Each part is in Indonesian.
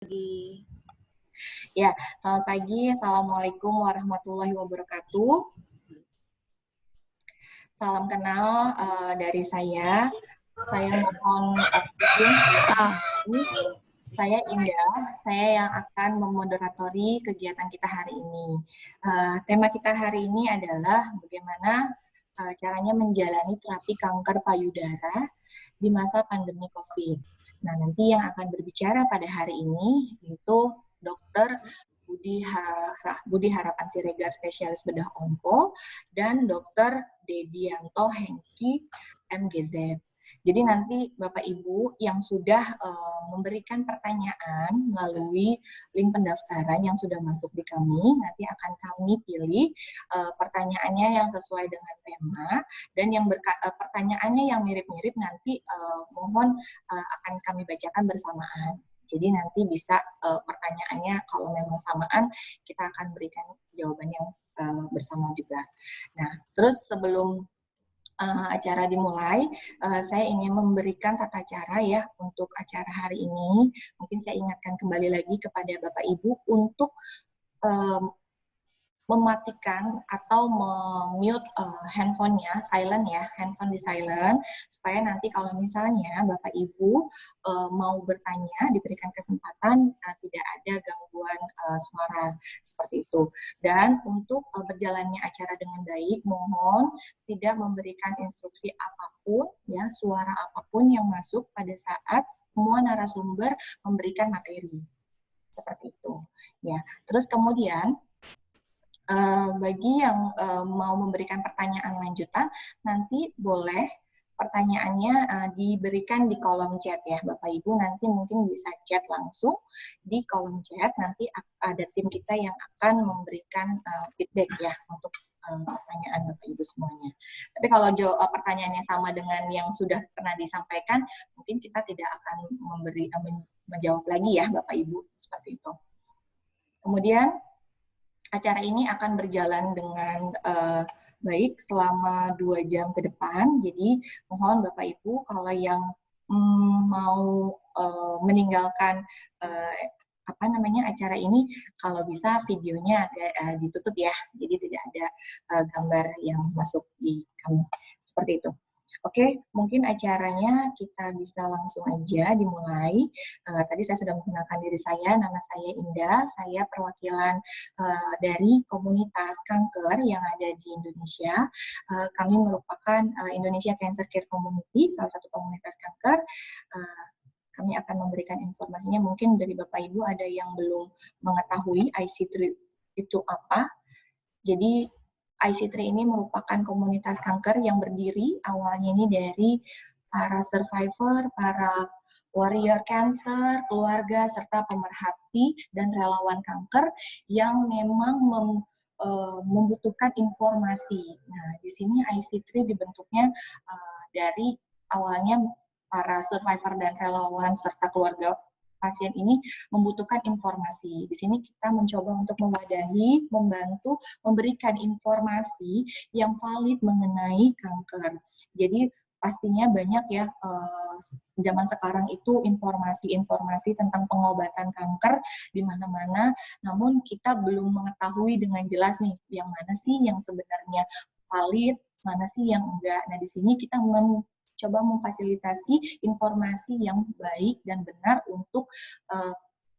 Pagi. Ya, selamat pagi. Assalamualaikum warahmatullahi wabarakatuh. Salam kenal dari saya. Saya mohon izin. Saya Indah. Saya yang akan memoderatori kegiatan kita hari ini. Tema kita hari ini adalah bagaimana caranya menjalani terapi kanker payudara di masa pandemi COVID. Nah, nanti yang akan berbicara pada hari ini yaitu Dr. Budi Harapan Siregar, spesialis bedah onko, dan Dr. Dedianto Hengki, MGZ. Jadi nanti Bapak Ibu yang sudah memberikan pertanyaan melalui link pendaftaran yang sudah masuk di kami, nanti akan kami pilih pertanyaannya yang sesuai dengan tema, dan yang pertanyaannya yang mirip-mirip nanti mohon akan kami bacakan bersamaan. Jadi nanti bisa pertanyaannya kalau memang samaan, kita akan berikan jawaban yang bersama juga. Nah, terus sebelum acara dimulai, saya ingin memberikan tata cara ya untuk acara hari ini. Mungkin saya ingatkan kembali lagi kepada Bapak Ibu untuk mematikan atau mute handphonenya, silent ya, handphone di silent, supaya nanti kalau misalnya Bapak Ibu mau bertanya, diberikan kesempatan tidak ada gangguan suara seperti itu. Dan untuk berjalannya acara dengan baik, mohon tidak memberikan instruksi apapun, ya, suara apapun yang masuk pada saat semua narasumber memberikan materi. Seperti itu. Ya. Terus kemudian, bagi yang mau memberikan pertanyaan lanjutan, nanti boleh pertanyaannya diberikan di kolom chat ya, Bapak Ibu nanti mungkin bisa chat langsung di kolom chat, nanti ada tim kita yang akan memberikan feedback ya untuk pertanyaan Bapak Ibu semuanya. Tapi kalau pertanyaannya sama dengan yang sudah pernah disampaikan, mungkin kita tidak akan menjawab lagi ya Bapak Ibu, seperti itu. Kemudian acara ini akan berjalan dengan baik selama 2 jam ke depan. Jadi mohon Bapak Ibu kalau yang mau meninggalkan acara ini, kalau bisa videonya agak ditutup ya. Jadi tidak ada gambar yang masuk di kami. Seperti itu. Oke, mungkin acaranya kita bisa langsung aja dimulai. Tadi saya sudah menggunakan diri saya, nama saya Indah, saya perwakilan dari komunitas kanker yang ada di Indonesia. Kami merupakan Indonesia Cancer Care Community, salah satu komunitas kanker. Kami akan memberikan informasinya, mungkin dari Bapak Ibu ada yang belum mengetahui IC3 itu apa. Jadi IC3 ini merupakan komunitas kanker yang berdiri awalnya ini dari para survivor, para warrior cancer, keluarga, serta pemerhati dan relawan kanker yang memang membutuhkan informasi. Nah, di sini IC3 dibentuknya dari awalnya para survivor dan relawan serta keluarga pasien ini membutuhkan informasi. Di sini kita mencoba untuk mewadahi, membantu, memberikan informasi yang valid mengenai kanker. Jadi pastinya banyak ya zaman sekarang itu informasi-informasi tentang pengobatan kanker di mana-mana, namun kita belum mengetahui dengan jelas nih yang mana sih yang sebenarnya valid, mana sih yang enggak. Nah, di sini kita coba memfasilitasi informasi yang baik dan benar untuk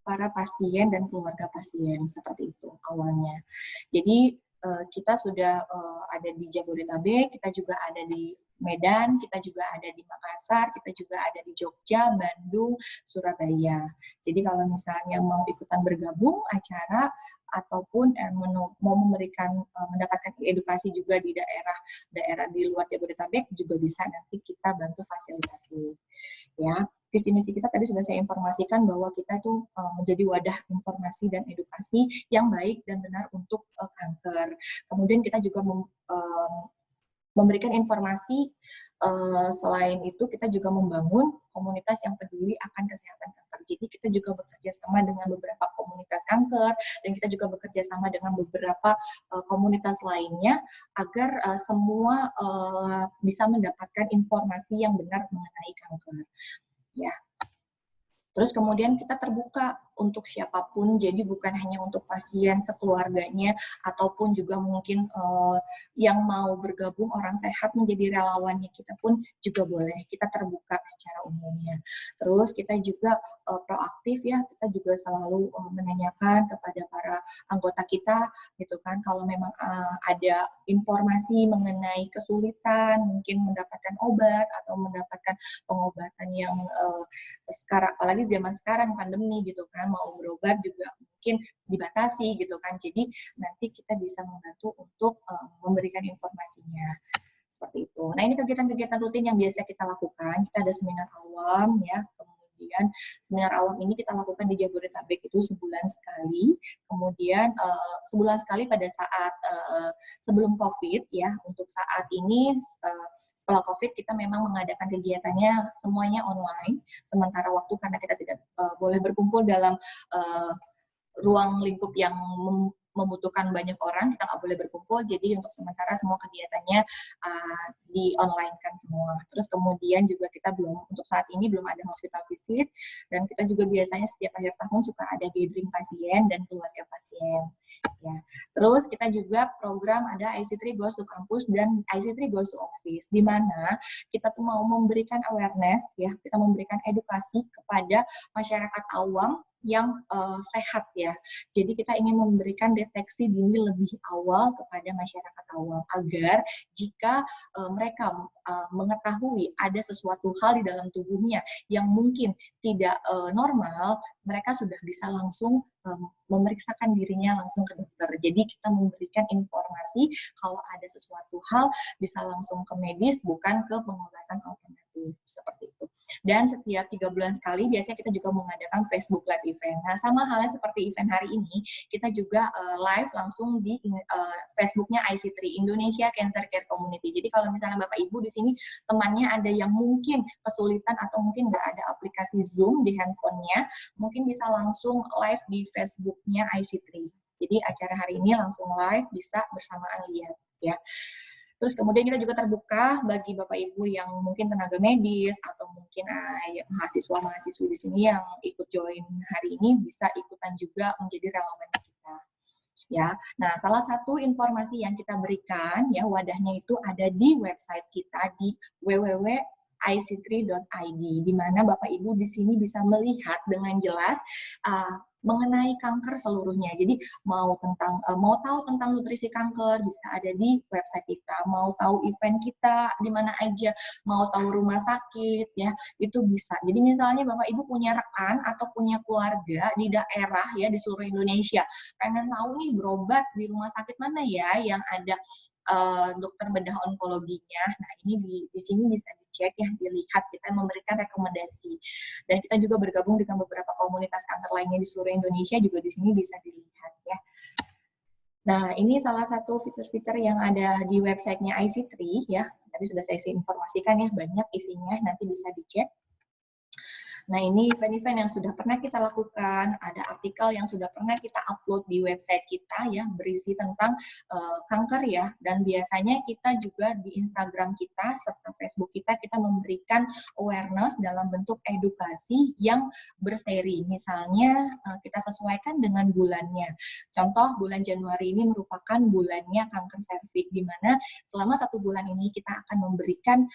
para pasien dan keluarga pasien, seperti itu awalnya. Jadi kita sudah ada di Jabodetabek, kita juga ada di Medan, kita juga ada di Makassar, kita juga ada di Jogja, Bandung, Surabaya. Jadi kalau misalnya mau ikutan bergabung acara ataupun mau mendapatkan edukasi juga di daerah di luar Jabodetabek juga bisa, nanti kita bantu fasilitasi. Ya, visi misi kita tadi sudah saya informasikan bahwa kita itu menjadi wadah informasi dan edukasi yang baik dan benar untuk kanker. Kemudian kita juga memberikan informasi, selain itu kita juga membangun komunitas yang peduli akan kesehatan kanker. Jadi kita juga bekerja sama dengan beberapa komunitas kanker, dan kita juga bekerja sama dengan beberapa komunitas lainnya, agar semua bisa mendapatkan informasi yang benar mengenai kanker. Ya. Terus kemudian kita terbuka untuk siapapun, jadi bukan hanya untuk pasien sekeluarganya, ataupun juga mungkin yang mau bergabung orang sehat menjadi relawannya kita pun juga boleh, kita terbuka secara umumnya. Terus kita juga proaktif ya, kita juga selalu menanyakan kepada para anggota kita gitu kan, kalau memang ada informasi mengenai kesulitan mungkin mendapatkan obat atau mendapatkan pengobatan yang sekarang, apalagi zaman sekarang pandemi gitu kan, mau berobat juga mungkin dibatasi gitu kan, jadi nanti kita bisa membantu untuk memberikan informasinya seperti itu. Nah, ini kegiatan-kegiatan rutin yang biasa kita lakukan. Kita ada seminar awam ya, kemudian seminar awam ini kita lakukan di Jabodetabek itu sebulan sekali. Kemudian sebulan sekali pada saat sebelum COVID ya. Untuk saat ini setelah COVID kita memang mengadakan kegiatannya semuanya online. Sementara waktu karena kita tidak boleh berkumpul dalam ruang lingkup yang membutuhkan banyak orang, kita nggak boleh berkumpul, jadi untuk sementara semua kegiatannya di online kan semua. Terus kemudian juga kita untuk saat ini belum ada hospital visit, dan kita juga biasanya setiap akhir tahun suka ada gathering pasien dan keluarga pasien. Ya. Terus kita juga program ada IC3 Goes to Campus dan IC3 Goes to Office, di mana kita tuh mau memberikan awareness, ya, kita memberikan edukasi kepada masyarakat awam yang sehat ya. Jadi kita ingin memberikan deteksi dini lebih awal kepada masyarakat awam agar jika mereka mengetahui ada sesuatu hal di dalam tubuhnya yang mungkin tidak normal, mereka sudah bisa langsung memeriksakan dirinya langsung ke dokter. Jadi kita memberikan informasi kalau ada sesuatu hal bisa langsung ke medis, bukan ke pengobatan alternatif seperti itu. Dan setiap 3 bulan sekali biasanya kita juga mengadakan Facebook Live event. Nah, sama halnya seperti event hari ini, kita juga live langsung di Facebooknya IC3 Indonesia Cancer Care Community. Jadi kalau misalnya Bapak Ibu di sini temannya ada yang mungkin kesulitan atau mungkin nggak ada aplikasi Zoom di handphonenya, mungkin bisa langsung live di Facebooknya IC3. Jadi acara hari ini langsung live, bisa bersamaan lihat ya. Terus kemudian kita juga terbuka bagi Bapak Ibu yang mungkin tenaga medis atau mungkin mahasiswa-mahasiswi di sini yang ikut join hari ini bisa ikutan juga menjadi relawan kita. Ya, nah salah satu informasi yang kita berikan ya wadahnya itu ada di website kita di www.ic3.id, di mana Bapak Ibu di sini bisa melihat dengan jelas mengenai kanker seluruhnya. Jadi mau tahu tentang nutrisi kanker bisa ada di website kita, mau tahu event kita di mana aja, mau tahu rumah sakit ya, itu bisa. Jadi misalnya Bapak Ibu punya rekan atau punya keluarga di daerah ya di seluruh Indonesia, pengen tahu nih berobat di rumah sakit mana ya yang ada dokter bedah onkologinya. Nah, ini di sini bisa dicek ya, dilihat, kita memberikan rekomendasi. Dan kita juga bergabung dengan beberapa komunitas kanker lainnya di seluruh Indonesia, juga di sini bisa dilihat ya. Nah, ini salah satu fitur-fitur yang ada di websitenya IC3 ya. Tadi sudah saya informasikan ya, banyak isinya, nanti bisa dicek. Nah, ini event-event yang sudah pernah kita lakukan, ada artikel yang sudah pernah kita upload di website kita ya, berisi tentang kanker ya, dan biasanya kita juga di Instagram kita serta Facebook kita memberikan awareness dalam bentuk edukasi yang berseri. Misalnya kita sesuaikan dengan bulannya. Contoh, bulan Januari ini merupakan bulannya kanker serviks, di mana selama 1 bulan ini kita akan memberikan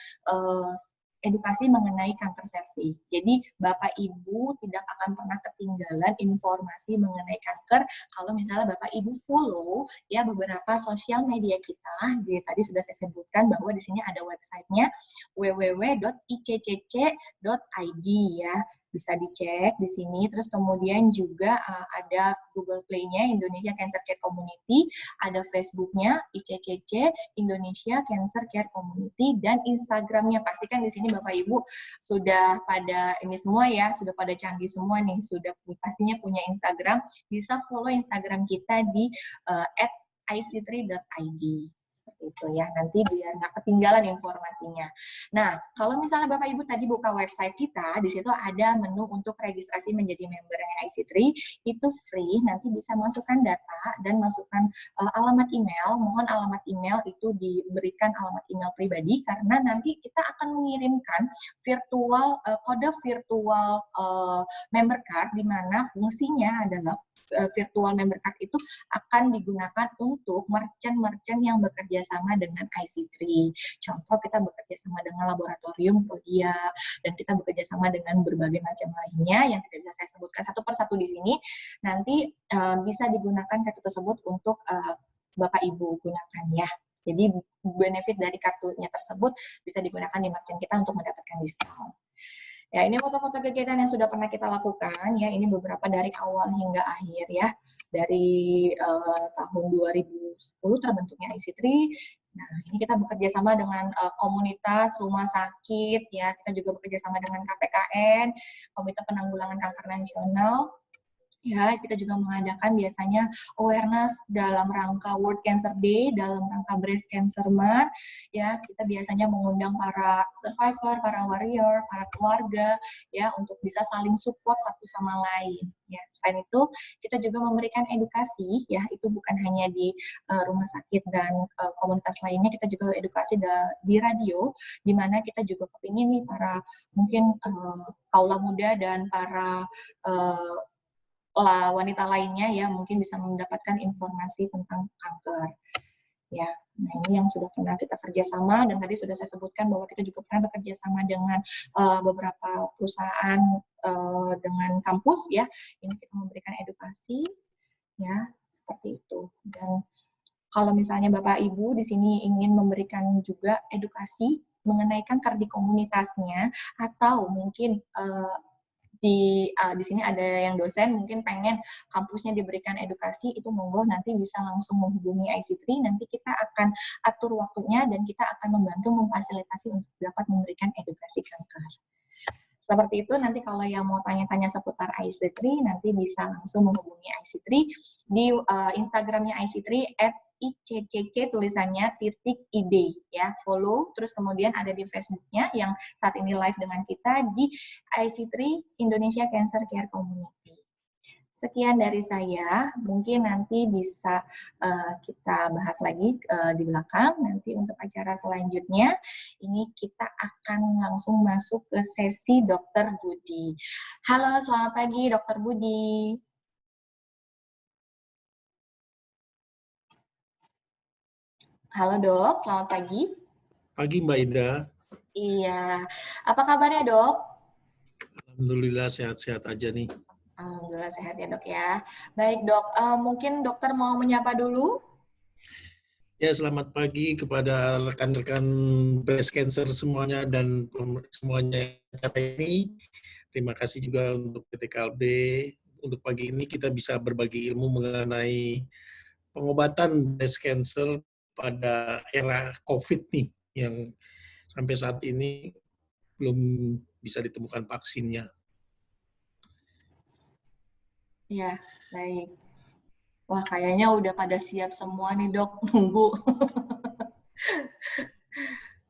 edukasi mengenai kanker serviks. Jadi Bapak Ibu tidak akan pernah ketinggalan informasi mengenai kanker kalau misalnya Bapak Ibu follow ya beberapa sosial media kita. Tadi sudah saya sebutkan bahwa di sini ada websitenya www.iccc.id ya. Bisa dicek di sini. Terus kemudian juga ada Google Play-nya Indonesia Cancer Care Community, ada Facebook-nya ICCC Indonesia Cancer Care Community, dan Instagram-nya. Pastikan di sini Bapak Ibu sudah pada ini semua ya, sudah pada canggih semua nih, sudah pastinya punya Instagram. Bisa follow Instagram kita di @ic3.id. Seperti itu ya, nanti biar nggak ketinggalan informasinya. Nah, kalau misalnya Bapak Ibu tadi buka website kita, di situ ada menu untuk registrasi menjadi member IC3, itu free, nanti bisa masukkan data dan masukkan alamat email. Mohon alamat email itu diberikan alamat email pribadi, karena nanti kita akan mengirimkan kode virtual member card, di mana fungsinya adalah virtual member card itu akan digunakan untuk merchant-merchant yang bekerja sama dengan IC3. Contoh, kita bekerja sama dengan laboratorium Prodia, dan kita bekerja sama dengan berbagai macam lainnya yang tidak bisa saya sebutkan satu persatu di sini. Nanti bisa digunakan kartu tersebut untuk Bapak Ibu gunakan ya. Jadi benefit dari kartunya tersebut bisa digunakan di merchant kita untuk mendapatkan diskon. Ya, ini foto-foto kegiatan yang sudah pernah kita lakukan ya. Ini beberapa dari awal hingga akhir ya. Dari tahun 2010 terbentuknya IC3. Nah, ini kita bekerja sama dengan komunitas rumah sakit ya. Kita juga bekerja sama dengan KPKN, Komite Penanggulangan Kanker Nasional. Ya, kita juga mengadakan biasanya awareness dalam rangka World Cancer Day, dalam rangka Breast Cancer Month. Ya, kita biasanya mengundang para survivor, para warrior, para keluarga, ya, untuk bisa saling support satu sama lain. Ya, selain itu, kita juga memberikan edukasi, ya, itu bukan hanya di rumah sakit dan komunitas lainnya, kita juga edukasi di radio, di mana kita juga kepingin nih para mungkin kaula muda dan para wanita lainnya ya mungkin bisa mendapatkan informasi tentang kanker. Ya, nah ini yang sudah pernah kita kerjasama, dan tadi sudah saya sebutkan bahwa kita juga pernah bekerja sama dengan beberapa perusahaan dengan kampus ya. Ini kita memberikan edukasi ya seperti itu. Dan kalau misalnya Bapak Ibu di sini ingin memberikan juga edukasi mengenai kanker di komunitasnya, atau mungkin di sini ada yang dosen mungkin pengen kampusnya diberikan edukasi, itu monggo nanti bisa langsung menghubungi IC3, nanti kita akan atur waktunya dan kita akan membantu memfasilitasi untuk dapat memberikan edukasi kanker. Seperti itu, nanti kalau yang mau tanya-tanya seputar IC3 nanti bisa langsung menghubungi IC3 di Instagramnya IC3 @ICCC tulisannya _id ya, follow, terus kemudian ada di Facebooknya yang saat ini live dengan kita di IC3 Indonesia Cancer Care Community. Sekian dari saya, mungkin nanti bisa kita bahas lagi di belakang. Nanti untuk acara selanjutnya, ini kita akan langsung masuk ke sesi Dr. Budi. Halo, selamat pagi Dr. Budi. Halo dok, selamat pagi. Pagi Mbak Ida. Iya, apa kabarnya dok? Alhamdulillah sehat-sehat aja nih. Alhamdulillah sehat ya dok ya. Baik dok, mungkin dokter mau menyapa dulu? Ya, selamat pagi kepada rekan-rekan breast cancer semuanya dan semuanya hari ini. Terima kasih juga untuk PT KLB. Untuk pagi ini kita bisa berbagi ilmu mengenai pengobatan breast cancer pada era COVID nih, yang sampai saat ini belum bisa ditemukan vaksinnya. Ya, baik. Wah, kayaknya udah pada siap semua nih dok, nunggu.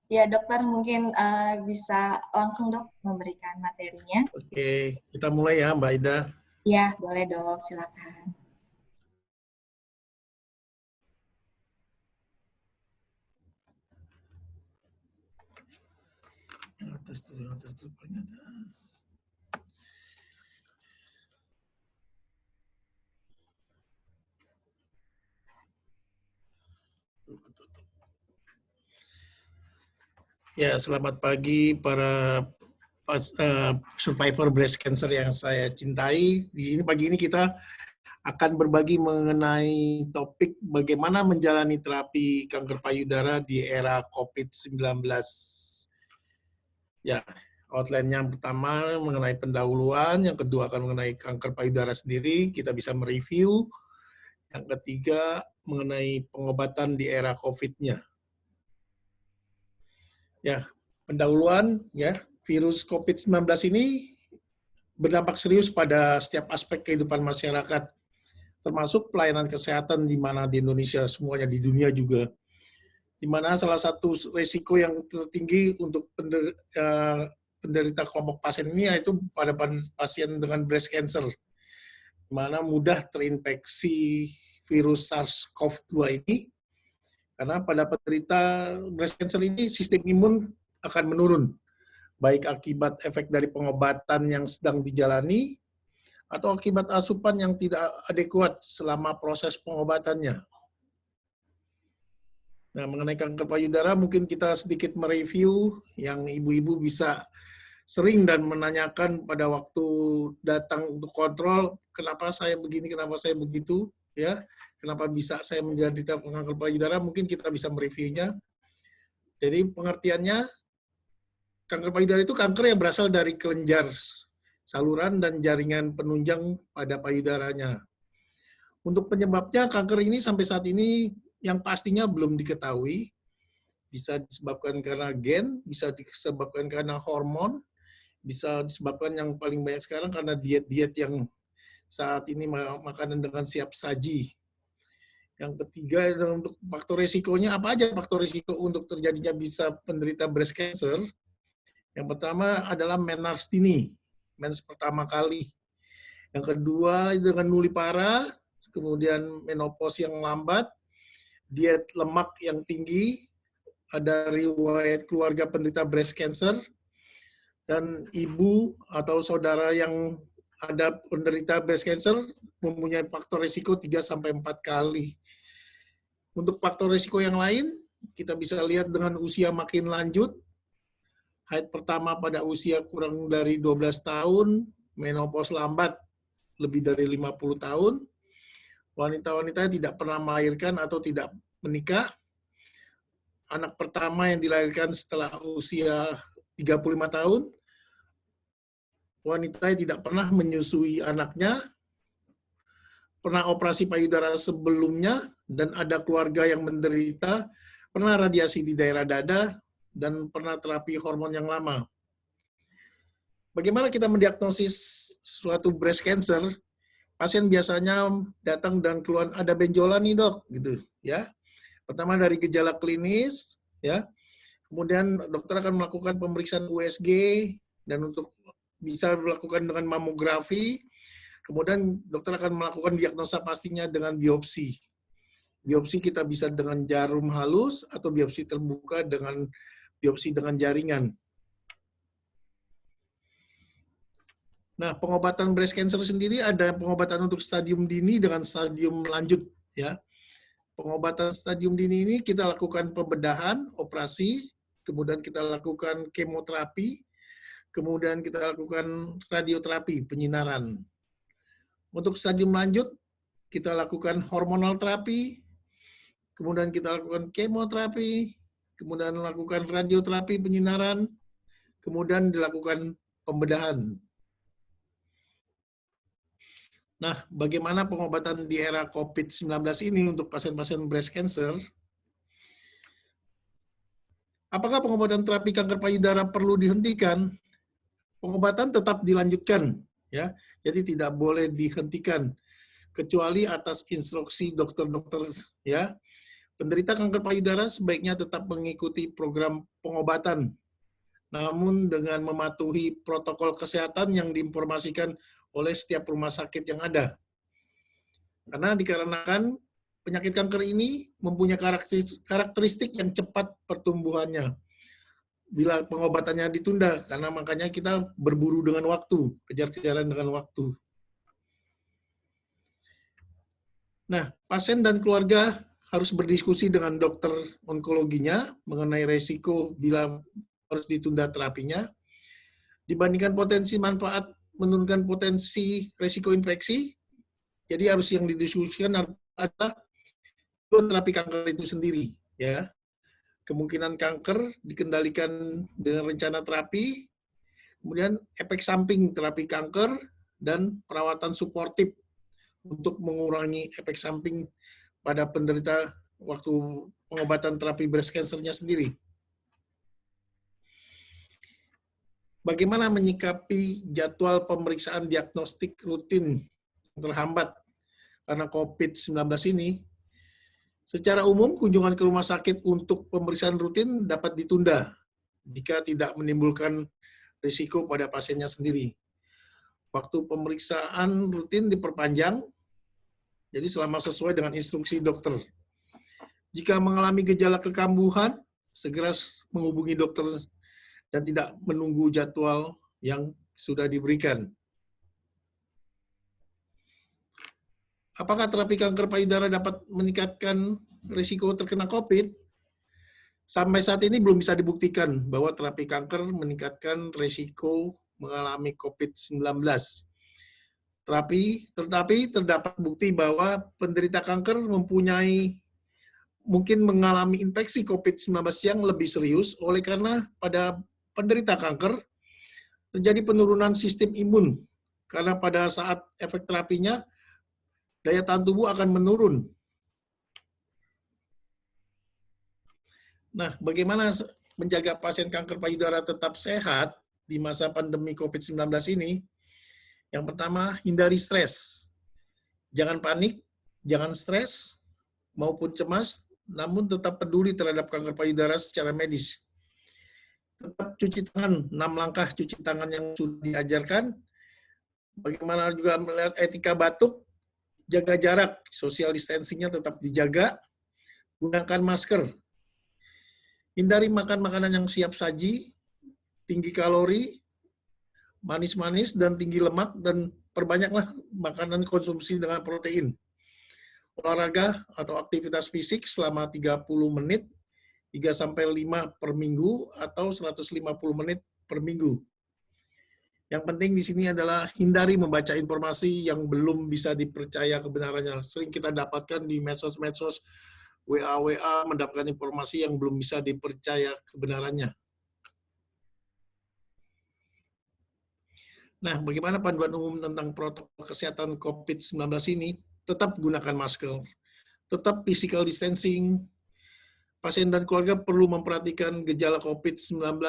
Ya dokter, mungkin bisa langsung dok memberikan materinya. Oke, kita mulai ya Mbak Ida. Ya, boleh dok, silakan. Atas dulu, paling atas. Ya, selamat pagi para survivor breast cancer yang saya cintai. Pagi ini kita akan berbagi mengenai topik bagaimana menjalani terapi kanker payudara di era COVID-19. Ya, outline yang pertama mengenai pendahuluan, yang kedua akan mengenai kanker payudara sendiri, kita bisa mereview. Yang ketiga mengenai pengobatan di era COVID-nya. Ya, pendahuluan ya, virus COVID-19 ini berdampak serius pada setiap aspek kehidupan masyarakat, termasuk pelayanan kesehatan di mana di Indonesia, semuanya di dunia juga. di mana salah satu resiko yang tertinggi untuk penderita kelompok pasien ini yaitu pada pasien dengan breast cancer, di mana mudah terinfeksi virus SARS-CoV-2 ini, karena pada penderita breast cancer ini sistem imun akan menurun, baik akibat efek dari pengobatan yang sedang dijalani atau akibat asupan yang tidak adekuat selama proses pengobatannya. Nah, mengenai kanker payudara mungkin kita sedikit mereview yang ibu-ibu bisa sering dan menanyakan pada waktu datang untuk kontrol, kenapa saya begini, kenapa saya begitu, ya, kenapa bisa saya menderita kanker payudara, mungkin kita bisa mereviewnya. Jadi pengertiannya, kanker payudara itu kanker yang berasal dari kelenjar saluran dan jaringan penunjang pada payudaranya. Untuk penyebabnya, kanker ini sampai saat ini yang pastinya belum diketahui. Bisa disebabkan karena gen, bisa disebabkan karena hormon, bisa disebabkan yang paling banyak sekarang karena diet-diet yang saat ini makanan dengan siap saji. Yang ketiga, untuk faktor resikonya, apa aja faktor resiko untuk terjadinya bisa penderita breast cancer? Yang pertama adalah menarche dini, mens pertama kali. Yang kedua dengan nulipara, kemudian menopause yang lambat, diet lemak yang tinggi, ada riwayat keluarga penderita breast cancer, dan ibu atau saudara yang ada penderita breast cancer mempunyai faktor risiko 3-4 kali. Untuk faktor risiko yang lain, kita bisa lihat dengan usia makin lanjut, haid pertama pada usia kurang dari 12 tahun, menopause lambat lebih dari 50 tahun, wanita-wanita tidak pernah melahirkan atau tidak menikah, anak pertama yang dilahirkan setelah usia 35 tahun, wanita yang tidak pernah menyusui anaknya, pernah operasi payudara sebelumnya, dan ada keluarga yang menderita, pernah radiasi di daerah dada, dan pernah terapi hormon yang lama. Bagaimana kita mendiagnosis suatu breast cancer? Pasien biasanya datang dan keluar ada benjolan nih dok, gitu ya. Pertama dari gejala klinis, ya. Kemudian dokter akan melakukan pemeriksaan USG dan untuk bisa dilakukan dengan mamografi. Kemudian dokter akan melakukan diagnosa pastinya dengan biopsi. Biopsi kita bisa dengan jarum halus atau biopsi terbuka dengan biopsi dengan jaringan. Nah, pengobatan breast cancer sendiri ada pengobatan untuk stadium dini dengan stadium lanjut, ya. Pengobatan stadium dini ini kita lakukan pembedahan, operasi, kemudian kita lakukan kemoterapi, kemudian kita lakukan radioterapi, penyinaran. Untuk stadium lanjut, kita lakukan hormonal terapi, kemudian kita lakukan kemoterapi, kemudian lakukan radioterapi, penyinaran, kemudian dilakukan pembedahan. Nah, bagaimana pengobatan di era COVID-19 ini untuk pasien-pasien breast cancer? Apakah pengobatan terapi kanker payudara perlu dihentikan? Pengobatan tetap dilanjutkan, ya. Jadi tidak boleh dihentikan kecuali atas instruksi dokter-dokter, ya. Penderita kanker payudara sebaiknya tetap mengikuti program pengobatan, namun dengan mematuhi protokol kesehatan yang diinformasikan oleh setiap rumah sakit yang ada. Karena dikarenakan penyakit kanker ini mempunyai karakteristik yang cepat pertumbuhannya. Bila pengobatannya ditunda, karena makanya kita berburu dengan waktu, kejar-kejaran dengan waktu. Nah, pasien dan keluarga harus berdiskusi dengan dokter onkologinya mengenai resiko bila harus ditunda terapinya, dibandingkan potensi manfaat menurunkan potensi resiko infeksi. Jadi harus yang didiskusikan adalah terapi kanker itu sendiri, ya. Kemungkinan kanker dikendalikan dengan rencana terapi, kemudian efek samping terapi kanker dan perawatan suportif untuk mengurangi efek samping pada penderita waktu pengobatan terapi breast cancer-nya sendiri. Bagaimana menyikapi jadwal pemeriksaan diagnostik rutin terhambat karena COVID-19 ini? Secara umum, kunjungan ke rumah sakit untuk pemeriksaan rutin dapat ditunda jika tidak menimbulkan risiko pada pasiennya sendiri. Waktu pemeriksaan rutin diperpanjang, jadi selama sesuai dengan instruksi dokter. Jika mengalami gejala kekambuhan, segera menghubungi dokter dan tidak menunggu jadwal yang sudah diberikan. Apakah terapi kanker payudara dapat meningkatkan risiko terkena COVID? Sampai saat ini belum bisa dibuktikan bahwa terapi kanker meningkatkan risiko mengalami COVID-19. Tetapi terdapat bukti bahwa penderita kanker mungkin mengalami infeksi COVID-19 yang lebih serius oleh karena pada penderita kanker terjadi penurunan sistem imun karena pada saat efek terapinya daya tahan tubuh akan menurun. Nah, bagaimana menjaga pasien kanker payudara tetap sehat di masa pandemi COVID-19 ini? Yang pertama, hindari stres. Jangan panik, jangan stres, maupun cemas, namun tetap peduli terhadap kanker payudara secara medis. Tetap cuci tangan, 6 langkah cuci tangan yang sudah diajarkan. Bagaimana juga melihat etika batuk, jaga jarak, social distancing-nya tetap dijaga, gunakan masker. Hindari makan makanan yang siap saji, tinggi kalori, manis-manis, dan tinggi lemak, dan perbanyaklah makanan konsumsi dengan protein. Olahraga atau aktivitas fisik selama 30 menit, 3-5 per minggu, atau 150 menit per minggu. Yang penting di sini adalah hindari membaca informasi yang belum bisa dipercaya kebenarannya. Sering kita dapatkan di medsos-medsos, WA mendapatkan informasi yang belum bisa dipercaya kebenarannya. Nah, bagaimana panduan umum tentang protokol kesehatan COVID-19 ini? Tetap gunakan masker, tetap physical distancing. Pasien dan keluarga perlu memperhatikan gejala COVID-19,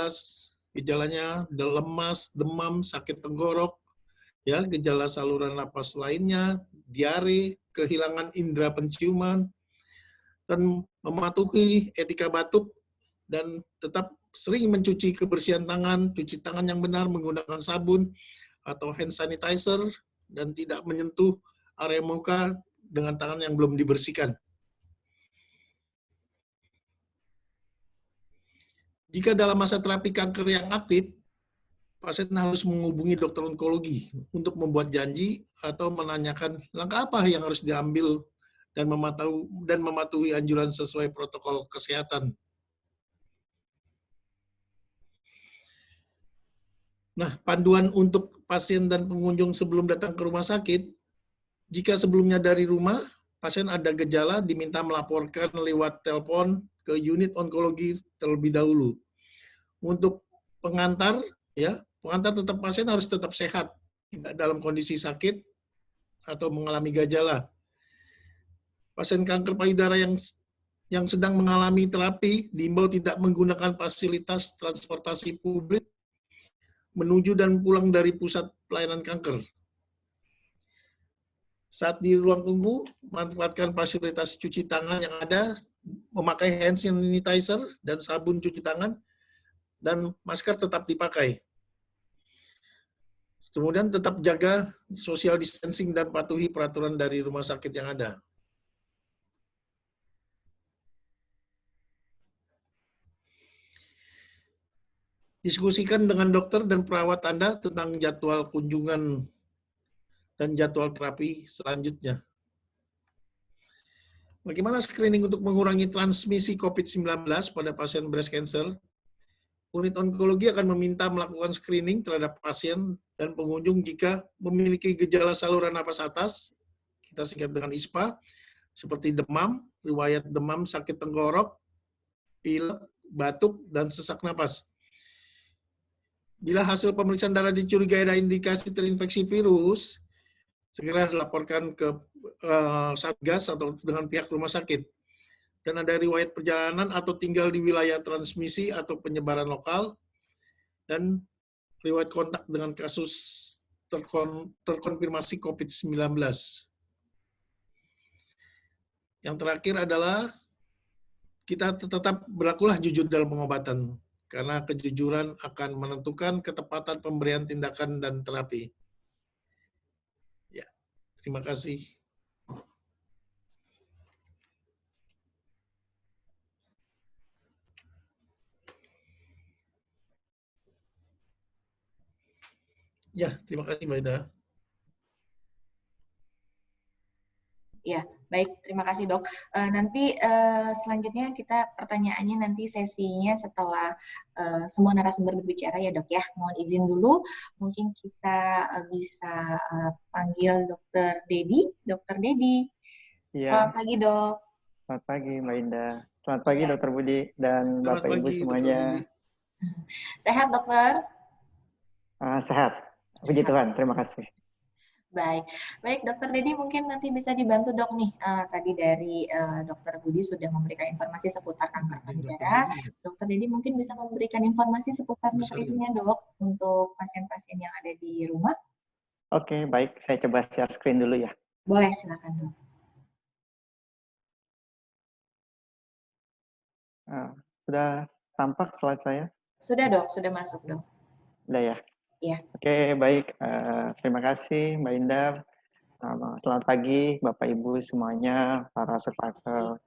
gejalanya lemas, demam, sakit tenggorok, ya, gejala saluran napas lainnya, diare, kehilangan indera penciuman, dan mematuhi etika batuk, dan tetap sering mencuci kebersihan tangan, cuci tangan yang benar menggunakan sabun atau hand sanitizer, dan tidak menyentuh area muka dengan tangan yang belum dibersihkan. Jika dalam masa terapi kanker yang aktif, pasien harus menghubungi dokter onkologi untuk membuat janji atau menanyakan langkah apa yang harus diambil dan mematuhi anjuran sesuai protokol kesehatan. Nah, panduan untuk pasien dan pengunjung sebelum datang ke rumah sakit, jika sebelumnya dari rumah, pasien ada gejala diminta melaporkan lewat telepon ke unit onkologi terlebih dahulu. Untuk pengantar, ya, pengantar pasien harus tetap sehat, tidak dalam kondisi sakit atau mengalami gejala. Pasien kanker payudara yang sedang mengalami terapi diimbau tidak menggunakan fasilitas transportasi publik menuju dan pulang dari pusat pelayanan kanker. Saat di ruang tunggu, manfaatkan fasilitas cuci tangan yang ada, memakai hand sanitizer dan sabun cuci tangan, dan masker tetap dipakai. Kemudian tetap jaga social distancing dan patuhi peraturan dari rumah sakit yang ada. Diskusikan dengan dokter dan perawat Anda tentang jadwal kunjungan dan jadwal terapi selanjutnya. Bagaimana screening untuk mengurangi transmisi COVID-19 pada pasien breast cancer? Unit onkologi akan meminta melakukan screening terhadap pasien dan pengunjung jika memiliki gejala saluran napas atas, kita singkat dengan ISPA, seperti demam, riwayat demam, sakit tenggorok, pilek, batuk, dan sesak napas. Bila hasil pemeriksaan darah dicurigai ada indikasi terinfeksi virus, segera dilaporkan ke Satgas atau dengan pihak rumah sakit. Dan ada riwayat perjalanan atau tinggal di wilayah transmisi atau penyebaran lokal, dan riwayat kontak dengan kasus terkonfirmasi COVID-19. Yang terakhir adalah kita tetap berlakulah jujur dalam pengobatan, karena kejujuran akan menentukan ketepatan pemberian tindakan dan terapi. Ya, terima kasih. Ya, terima kasih Mbak Ida. Ya, baik. Terima kasih, Dok. Nanti selanjutnya kita pertanyaannya nanti sesinya setelah semua narasumber berbicara ya, Dok ya. Mohon izin dulu, mungkin kita bisa panggil Dokter Dedi. Dokter Dedi. Iya, Selamat pagi, Dok. selamat pagi Mbak Indah. Selamat pagi Iya. Dokter Budi dan Selamat Bapak Ibu pagi, Dr. semuanya. Dedi. Sehat, Dokter? Sehat. Puji Sehat. Tuhan, terima kasih. Baik, baik Dokter Dedi mungkin nanti bisa dibantu Dok nih. Tadi dari Dokter Budi sudah memberikan informasi seputar kanker payudara. Dokter Dedi mungkin bisa memberikan informasi seputar nutrisinya Dok untuk pasien-pasien yang ada di rumah. Oke, baik. Saya coba share screen dulu ya. Boleh, silakan Dok. Sudah tampak slide saya? Sudah Dok, sudah masuk Dok. Sudah ya? Iya. Oke, baik. Terima kasih Mbak Indah. Selamat pagi Bapak Ibu semuanya, para survivor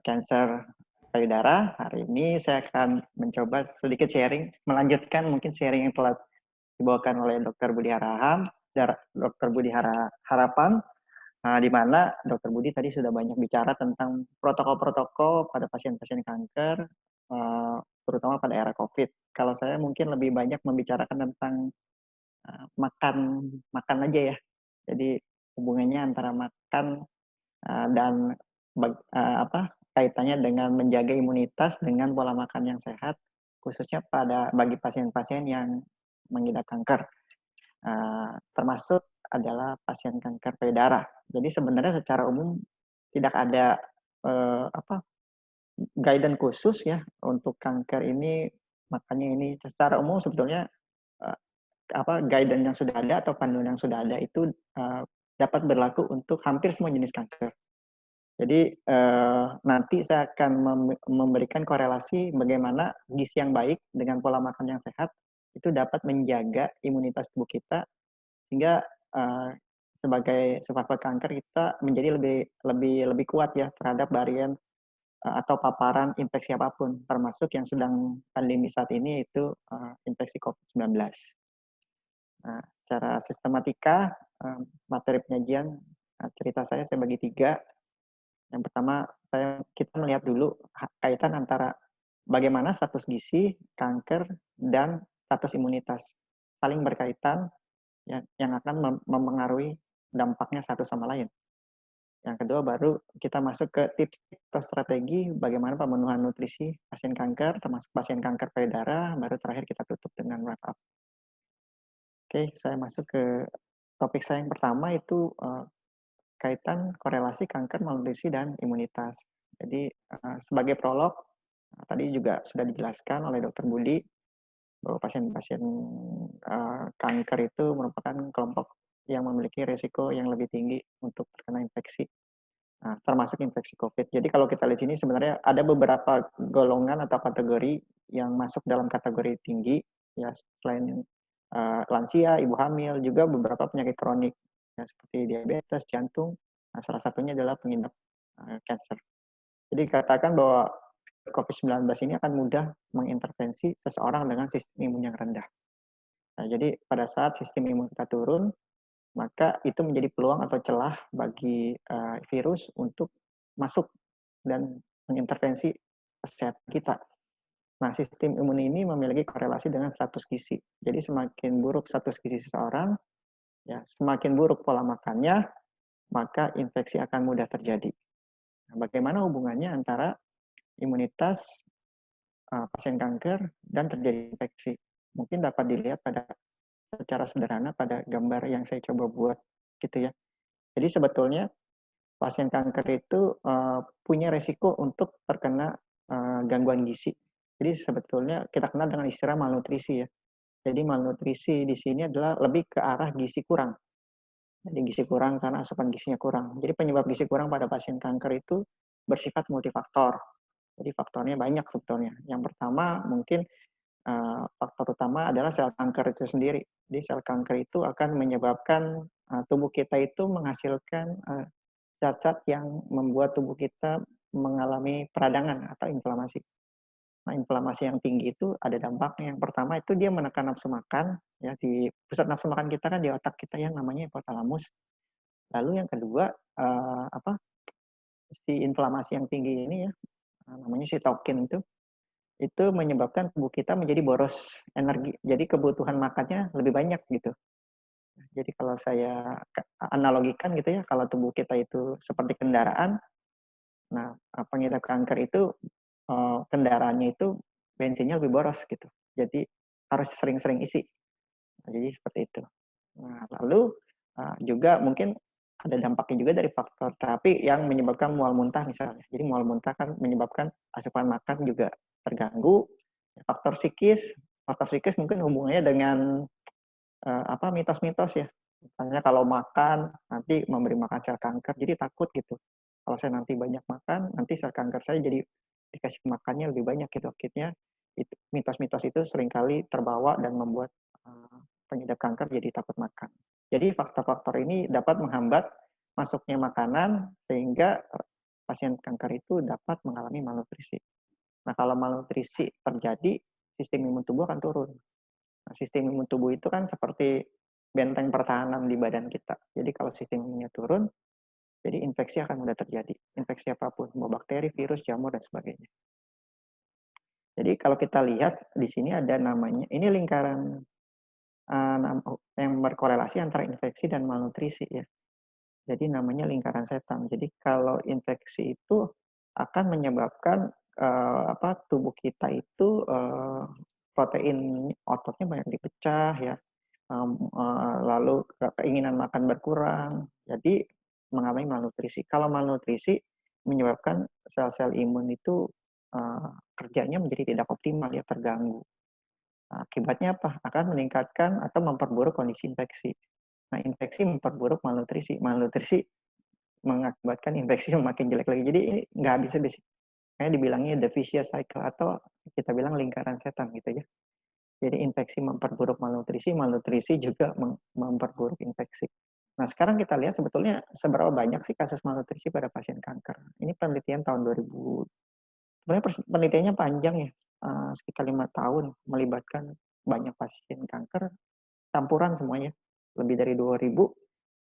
cancer payudara. Hari ini saya akan mencoba sedikit sharing, melanjutkan mungkin sharing yang telah dibawakan oleh Dr. Budi Harapan, di mana Dr. Budi tadi sudah banyak bicara tentang protokol-protokol pada pasien-pasien kanker, terutama pada era COVID. Kalau saya mungkin lebih banyak membicarakan tentang makan aja ya. Jadi hubungannya antara makan dan kaitannya dengan menjaga imunitas dengan pola makan yang sehat, khususnya bagi pasien-pasien yang mengidap kanker, termasuk adalah pasien kanker payudara. Jadi sebenarnya secara umum tidak ada guidance khusus ya untuk kanker ini, makanya ini secara umum sebetulnya guidance yang sudah ada atau panduan yang sudah ada itu dapat berlaku untuk hampir semua jenis kanker. Jadi nanti saya akan memberikan korelasi bagaimana gizi yang baik dengan pola makan yang sehat itu dapat menjaga imunitas tubuh kita sehingga sebagai survivor kanker kita menjadi lebih kuat ya terhadap varian atau paparan infeksi apapun, termasuk yang sedang pandemi saat ini itu infeksi COVID-19. Nah, secara sistematika materi penyajian cerita saya bagi 3. Yang pertama, kita melihat dulu kaitan antara bagaimana status gizi, kanker, dan status imunitas. Saling berkaitan ya, yang akan mempengaruhi dampaknya satu sama lain. Yang kedua, baru kita masuk ke tips atau strategi bagaimana pemenuhan nutrisi pasien kanker, termasuk pasien kanker payudara, baru terakhir kita tutup dengan wrap up. Oke, saya masuk ke topik saya yang pertama itu kaitan korelasi kanker, malnutrisi, dan imunitas. Jadi sebagai prolog, tadi juga sudah dijelaskan oleh Dr. Budi bahwa pasien-pasien kanker itu merupakan kelompok yang memiliki risiko yang lebih tinggi untuk terkena infeksi, termasuk infeksi COVID. Jadi kalau kita lihat sini sebenarnya ada beberapa golongan atau kategori yang masuk dalam kategori tinggi, ya selain lansia, ibu hamil, juga beberapa penyakit kronik ya, seperti diabetes, jantung. Nah, salah satunya adalah pengidap cancer. Jadi katakan bahwa COVID-19 ini akan mudah mengintervensi seseorang dengan sistem imun yang rendah. Nah, jadi pada saat sistem imun kita turun, maka itu menjadi peluang atau celah bagi virus untuk masuk dan mengintervensi kesehatan kita. Nah, sistem imun ini memiliki korelasi dengan status gizi. Jadi semakin buruk status gizi seseorang, ya semakin buruk pola makannya, maka infeksi akan mudah terjadi. Nah, bagaimana hubungannya antara imunitas pasien kanker dan terjadi infeksi? Mungkin dapat dilihat secara sederhana pada gambar yang saya coba buat gitu ya. Jadi sebetulnya pasien kanker itu punya resiko untuk terkena gangguan gizi. Jadi sebetulnya kita kenal dengan istilah malnutrisi ya. Jadi malnutrisi di sini adalah lebih ke arah gizi kurang. Jadi gizi kurang karena asupan gizinya kurang. Jadi penyebab gizi kurang pada pasien kanker itu bersifat multifaktor. Jadi faktornya banyak sebetulnya. Yang pertama mungkin faktor utama adalah sel kanker itu sendiri. Jadi sel kanker itu akan menyebabkan tubuh kita itu menghasilkan zat-zat yang membuat tubuh kita mengalami peradangan atau inflamasi. Nah, inflamasi yang tinggi itu ada dampaknya. Yang pertama itu dia menekan nafsu makan, ya di pusat nafsu makan kita kan di otak kita yang namanya hipotalamus. Lalu yang kedua si inflamasi yang tinggi ini ya namanya sitokin itu menyebabkan tubuh kita menjadi boros energi. Jadi kebutuhan makannya lebih banyak gitu. Jadi kalau saya analogikan gitu ya, kalau tubuh kita itu seperti kendaraan, nah pengidap kanker itu kendaraannya itu bensinnya lebih boros gitu. Jadi harus sering-sering isi. Nah, jadi seperti itu. Nah, lalu juga mungkin ada dampaknya juga dari faktor terapi yang menyebabkan mual muntah misalnya. Jadi mual muntah kan menyebabkan asupan makan juga terganggu. Faktor psikis mungkin hubungannya dengan mitos-mitos ya. Misalnya kalau makan nanti memberi makan sel kanker, jadi takut gitu. Kalau saya nanti banyak makan, nanti sel kanker saya jadi dikasih makannya lebih banyak gitu. Akhirnya mitos-mitos itu seringkali terbawa dan membuat pengidap kanker jadi takut makan. Jadi faktor-faktor ini dapat menghambat masuknya makanan sehingga pasien kanker itu dapat mengalami malnutrisi. Nah, kalau malnutrisi terjadi, sistem imun tubuh akan turun. Nah, sistem imun tubuh itu kan seperti benteng pertahanan di badan kita. Jadi kalau sistem imunnya turun, jadi infeksi akan mudah terjadi. Infeksi apapun, mau bakteri, virus, jamur, dan sebagainya. Jadi kalau kita lihat di sini ada namanya, ini lingkaran yang berkorelasi antara infeksi dan malnutrisi ya. Jadi namanya lingkaran setan. Jadi kalau infeksi itu akan menyebabkan tubuh kita itu protein ototnya banyak dipecah ya, lalu keinginan makan berkurang, jadi mengalami malnutrisi. Kalau malnutrisi menyebabkan sel-sel imun itu kerjanya menjadi tidak optimal ya, terganggu. Nah, akibatnya apa? Akan meningkatkan atau memperburuk kondisi infeksi. Nah, infeksi memperburuk malnutrisi. Malnutrisi mengakibatkan infeksi semakin jelek lagi. Jadi ini nggak habis-habis. Kayak dibilangnya the vicious cycle atau kita bilang lingkaran setan gitu ya. Jadi infeksi memperburuk malnutrisi, malnutrisi juga memperburuk infeksi. Nah, sekarang kita lihat sebetulnya seberapa banyak sih kasus malnutrisi pada pasien kanker. Ini penelitian tahun 2000. Sebenarnya penelitiannya panjang ya, sekitar 5 tahun, melibatkan banyak pasien kanker, campuran semuanya, lebih dari 2.000.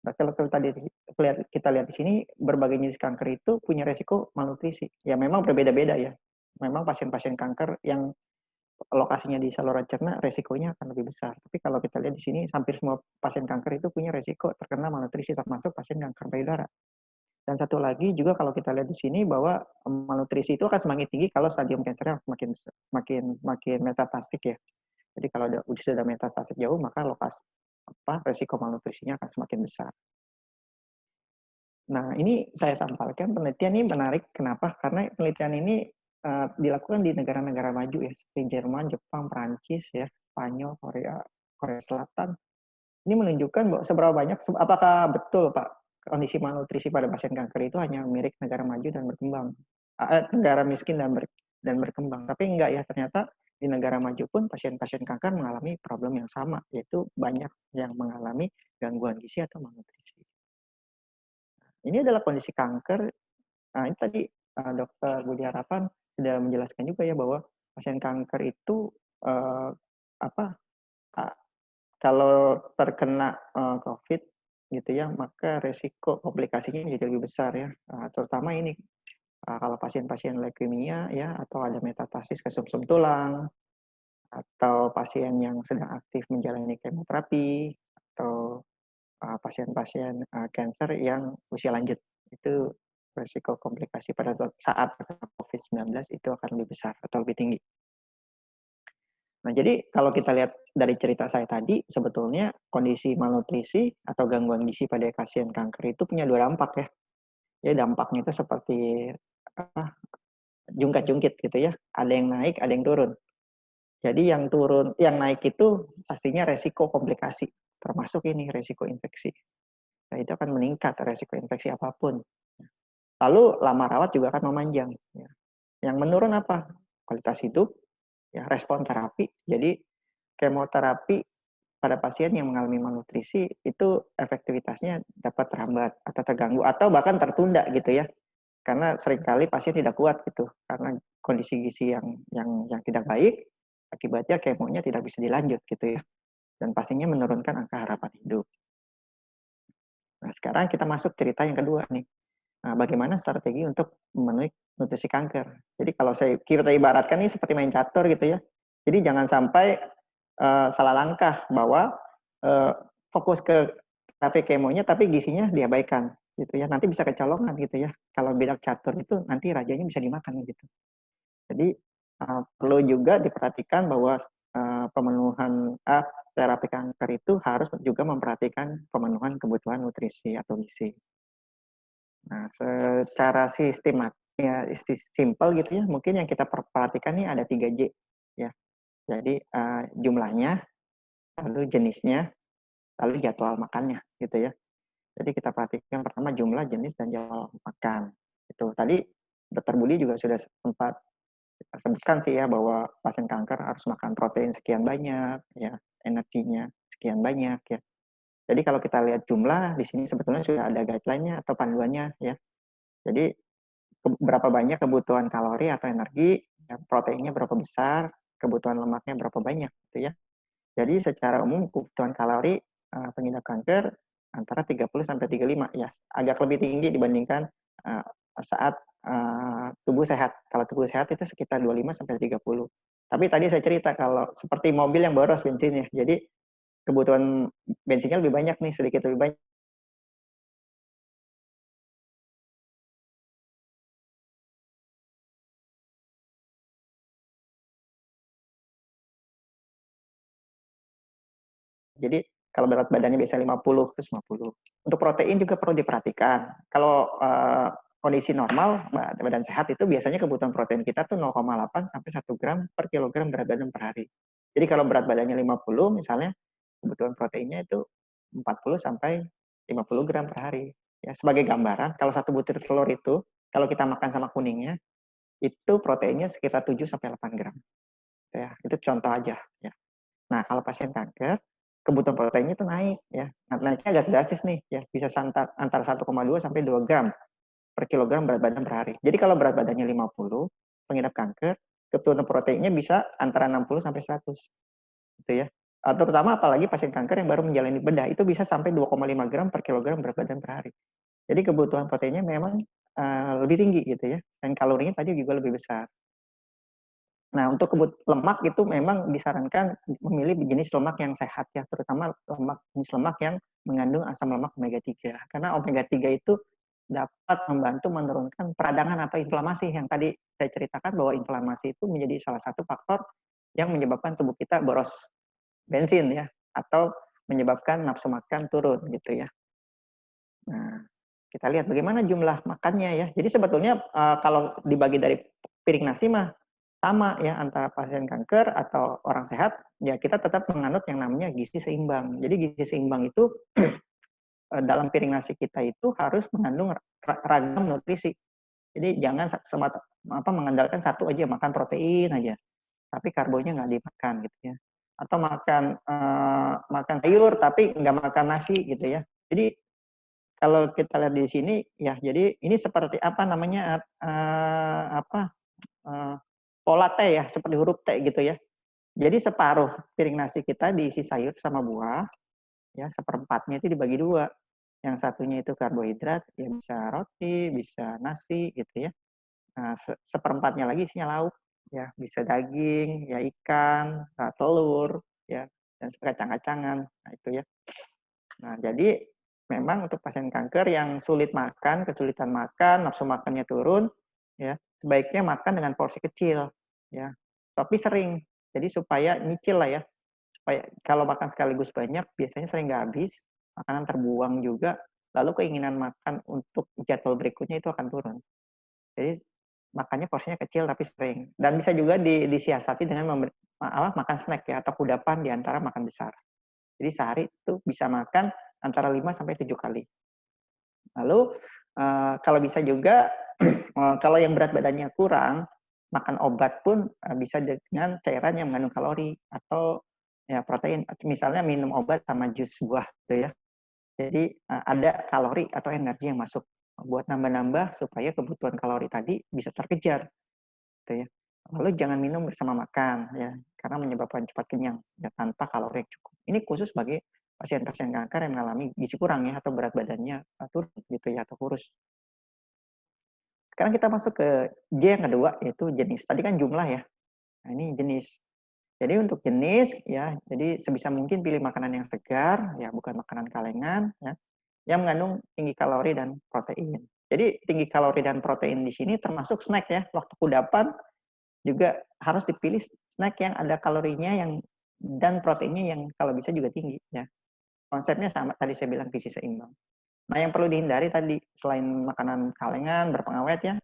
Nah, kalau kita lihat di sini, berbagai jenis kanker itu punya resiko malnutrisi. Ya memang berbeda-beda ya. Memang pasien-pasien kanker yang lokasinya di saluran cerna, resikonya akan lebih besar. Tapi kalau kita lihat di sini, hampir semua pasien kanker itu punya resiko terkena malnutrisi, termasuk pasien kanker payudara. Dan satu lagi juga kalau kita lihat di sini bahwa malnutrisi itu akan semakin tinggi kalau stadium kansernya makin metastatik ya. Jadi kalau sudah metastatik jauh, maka resiko malnutrisinya akan semakin besar. Nah, ini saya sampaikan penelitian ini menarik. Kenapa? Karena penelitian ini dilakukan di negara-negara maju ya, seperti Jerman, Jepang, Perancis ya, Spanyol, Korea Selatan. Ini menunjukkan bahwa seberapa banyak, apakah betul Pak, kondisi malnutrisi pada pasien kanker itu hanya milik negara maju dan berkembang, negara miskin dan berkembang. Tapi enggak ya, ternyata di negara maju pun pasien-pasien kanker mengalami problem yang sama, yaitu banyak yang mengalami gangguan gizi atau malnutrisi. Ini adalah kondisi kanker. Nah, ini tadi Dr. Budi Harapan sudah menjelaskan juga ya bahwa pasien kanker itu kalau terkena COVID gitu ya, maka resiko komplikasinya menjadi lebih besar ya. Terutama ini kalau pasien-pasien leukemia ya, atau ada metastasis ke sumsum tulang, atau pasien yang sedang aktif menjalani kemoterapi, atau pasien-pasien kanker yang usia lanjut. Itu resiko komplikasi pada saat COVID-19 itu akan lebih besar atau lebih tinggi. Nah, jadi kalau kita lihat dari cerita saya tadi, sebetulnya kondisi malnutrisi atau gangguan gizi pada pasien kanker itu punya 2 dampak ya. Ya dampaknya itu seperti jungkat-jungkit gitu ya. Ada yang naik, ada yang turun. Jadi yang naik itu pastinya resiko komplikasi, termasuk ini resiko infeksi. Nah, itu akan meningkat resiko infeksi apapun. Lalu lama rawat juga akan memanjang. Ya. Yang menurun apa? Kualitas hidup, ya, respon terapi. Jadi kemoterapi pada pasien yang mengalami malnutrisi itu efektivitasnya dapat terhambat atau terganggu atau bahkan tertunda gitu ya. Karena seringkali pasien tidak kuat gitu karena kondisi gizi yang tidak baik, akibatnya kemonya tidak bisa dilanjut gitu ya. Dan pastinya menurunkan angka harapan hidup. Nah, sekarang kita masuk cerita yang kedua nih. Nah, bagaimana strategi untuk memenuhi nutrisi kanker? Jadi kalau kita ibaratkan ini seperti main catur gitu ya. Jadi jangan sampai salah langkah bahwa fokus ke terapi kemonya tapi gizinya diabaikan gitu ya. Nanti bisa kecolongan gitu ya. Kalau bilang catur itu nanti rajanya bisa dimakan gitu. Jadi perlu juga diperhatikan bahwa pemenuhan terapi kanker itu harus juga memperhatikan pemenuhan kebutuhan nutrisi atau gizi. Nah, secara sistemat ya simpel gitu ya, mungkin yang kita perhatikan nih ada 3J ya. Jadi jumlahnya, lalu jenisnya, lalu jadwal makannya gitu ya. Jadi kita perhatikan pertama jumlah, jenis, dan jadwal makan. Itu tadi Dr. Budi juga sudah sempat sebutkan sih ya bahwa pasien kanker harus makan protein sekian banyak ya, energinya sekian banyak ya. Jadi kalau kita lihat jumlah di sini sebetulnya sudah ada guideline-nya atau panduannya ya. Jadi berapa banyak kebutuhan kalori atau energi, ya, proteinnya berapa besar, kebutuhan lemaknya berapa banyak gitu ya. Jadi secara umum kebutuhan kalori pengidap kanker antara 30 sampai 35 ya, agak lebih tinggi dibandingkan saat tubuh sehat. Kalau tubuh sehat itu sekitar 25 sampai 30. Tapi tadi saya cerita kalau seperti mobil yang boros bensinnya. Jadi kebutuhan bensinnya lebih banyak nih, sedikit lebih banyak. Jadi kalau berat badannya biasanya 50, terus 50. Untuk protein juga perlu diperhatikan. Kalau kondisi normal, badan sehat itu biasanya kebutuhan protein kita tuh 0,8 sampai 1 gram per kilogram berat badan per hari. Jadi kalau berat badannya 50 misalnya, kebutuhan proteinnya itu 40 sampai 50 gram per hari. Ya, sebagai gambaran, kalau satu butir telur itu, kalau kita makan sama kuningnya, itu proteinnya sekitar 7 sampai 8 gram. Ya, itu contoh aja. Ya. Nah, kalau pasien kanker, kebutuhan proteinnya itu naik ya. Nah, naiknya agak drastis nih ya, bisa antara 1,2 sampai 2 gram per kilogram berat badan per hari. Jadi kalau berat badannya 50, pengidap kanker, kebutuhan proteinnya bisa antara 60 sampai 100 gitu ya. Terutama apalagi pasien kanker yang baru menjalani bedah itu bisa sampai 2,5 gram per kilogram berat badan per hari. Jadi kebutuhan proteinnya memang lebih tinggi gitu ya, dan kalorinya tadi juga lebih besar. Nah, untuk lemak itu memang disarankan memilih jenis lemak yang sehat ya, terutama jenis lemak yang mengandung asam lemak omega 3. Karena omega 3 itu dapat membantu menurunkan peradangan atau inflamasi yang tadi saya ceritakan bahwa inflamasi itu menjadi salah satu faktor yang menyebabkan tubuh kita boros bensin ya, atau menyebabkan nafsu makan turun gitu ya. Nah, kita lihat bagaimana jumlah makannya ya. Jadi sebetulnya kalau dibagi dari piring nasi mah sama ya antara pasien kanker atau orang sehat, ya kita tetap menganut yang namanya gizi seimbang. Jadi gizi seimbang itu dalam piring nasi kita itu harus mengandung ragam nutrisi. Jadi jangan mengandalkan satu aja, makan protein aja, tapi karbonya nggak dimakan gitu ya. Atau makan sayur tapi nggak makan nasi gitu ya. Jadi kalau kita lihat di sini ya, jadi ini seperti apa namanya pola T ya, seperti huruf T gitu ya. Jadi separuh piring nasi kita diisi sayur sama buah, ya seperempatnya itu dibagi dua. Yang satunya itu karbohidrat, ya bisa roti, bisa nasi gitu ya. Nah, seperempatnya lagi isinya lauk, ya bisa daging, ya ikan, telur, ya dan kacang-kacangan. Nah itu ya. Nah jadi memang untuk pasien kanker yang sulit makan, kesulitan makan, nafsu makannya turun, ya sebaiknya makan dengan porsi kecil, ya. Tapi sering. Jadi supaya nyicil lah ya. Supaya kalau makan sekaligus banyak, biasanya sering nggak habis, makanan terbuang juga, lalu keinginan makan untuk jadwal berikutnya itu akan turun. Jadi makannya porsinya kecil tapi sering. Dan bisa juga disiasati dengan makan snack ya atau kudapan di antara makan besar. Jadi sehari itu bisa makan antara 5 sampai 7 kali. Lalu kalau bisa juga kalau yang berat badannya kurang, makan obat pun bisa dengan cairan yang mengandung kalori atau ya protein. Misalnya minum obat sama jus buah gitu ya. Jadi ada kalori atau energi yang masuk buat nambah-nambah supaya kebutuhan kalori tadi bisa terkejar gitu ya. Lalu jangan minum bersama makan ya, karena menyebabkan cepat kenyang ya tanpa kalori yang cukup. Ini khusus bagi pasien-pasien kanker yang mengalami gizi kurang ya atau berat badannya turun gitu ya atau kurus. Sekarang kita masuk ke J yang kedua yaitu jenis. Tadi kan jumlah ya. Nah, ini jenis. Jadi untuk jenis ya, jadi sebisa mungkin pilih makanan yang segar ya, bukan makanan kalengan ya, yang mengandung tinggi kalori dan protein. Jadi tinggi kalori dan protein di sini termasuk snack ya. Waktu kudapan juga harus dipilih snack yang ada kalorinya yang dan proteinnya yang kalau bisa juga tinggi ya. Konsepnya sama tadi saya bilang gizi seimbang. Nah, yang perlu dihindari tadi selain makanan kalengan berpengawet ya.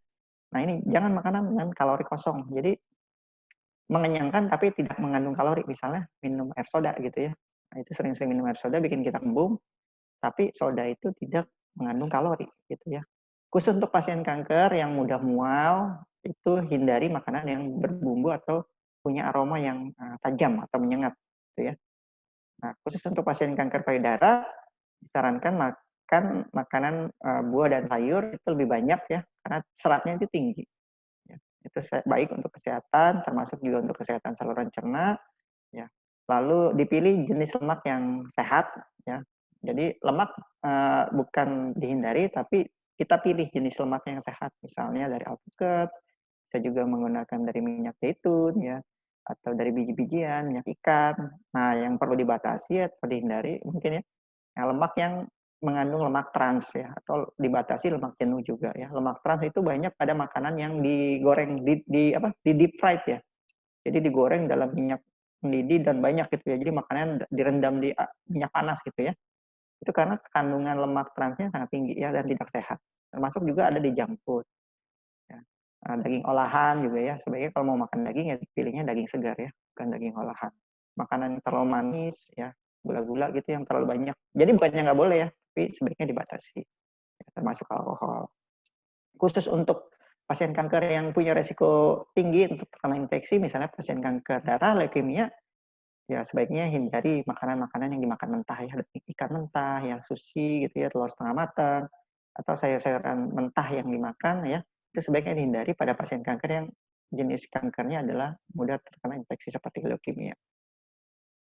Nah, ini jangan makanan dengan kalori kosong. Jadi mengenyangkan tapi tidak mengandung kalori. Misalnya minum air soda gitu ya. Nah, itu sering-sering minum air soda bikin kita kembung, tapi soda itu tidak mengandung kalori gitu ya. Khusus untuk pasien kanker yang mudah mual, itu hindari makanan yang berbumbu atau punya aroma yang tajam atau menyengat gitu ya. Nah, khusus untuk pasien kanker payudara disarankan makan makanan buah dan sayur itu lebih banyak ya karena seratnya itu tinggi. Ya. Itu baik untuk kesehatan, termasuk juga untuk kesehatan saluran cerna. Ya. Lalu dipilih jenis lemak yang sehat. Ya. Jadi lemak bukan dihindari, tapi kita pilih jenis lemak yang sehat. Misalnya dari alpukat, kita juga menggunakan dari minyak zaitun, ya, atau dari biji-bijian, minyak ikan. Nah, yang perlu dibatasi atau dihindari mungkin ya, lemak yang mengandung lemak trans ya, atau dibatasi lemak jenuh juga ya. Lemak trans itu banyak pada makanan yang digoreng di deep fried ya. Jadi digoreng dalam minyak mendidih dan banyak gitu ya. Jadi makanan direndam di minyak panas gitu ya. Itu karena kandungan lemak transnya sangat tinggi ya dan tidak sehat. Termasuk juga ada di junk food. Ya. Daging olahan juga ya. Sebaiknya kalau mau makan daging ya pilihnya daging segar ya, bukan daging olahan. Makanan yang terlalu manis ya, gula-gula gitu yang terlalu banyak. Jadi bukannya nggak boleh ya, tapi sebaiknya dibatasi. Ya, termasuk alkohol. Khusus untuk pasien kanker yang punya resiko tinggi untuk terkena infeksi, misalnya pasien kanker darah, leukemia, ya sebaiknya hindari makanan-makanan yang dimakan mentah ya, ikan mentah, yang sushi gitu ya, telur setengah matang, atau sayur-sayuran mentah yang dimakan ya, itu sebaiknya dihindari pada pasien kanker yang jenis kankernya adalah mudah terkena infeksi seperti leukemia.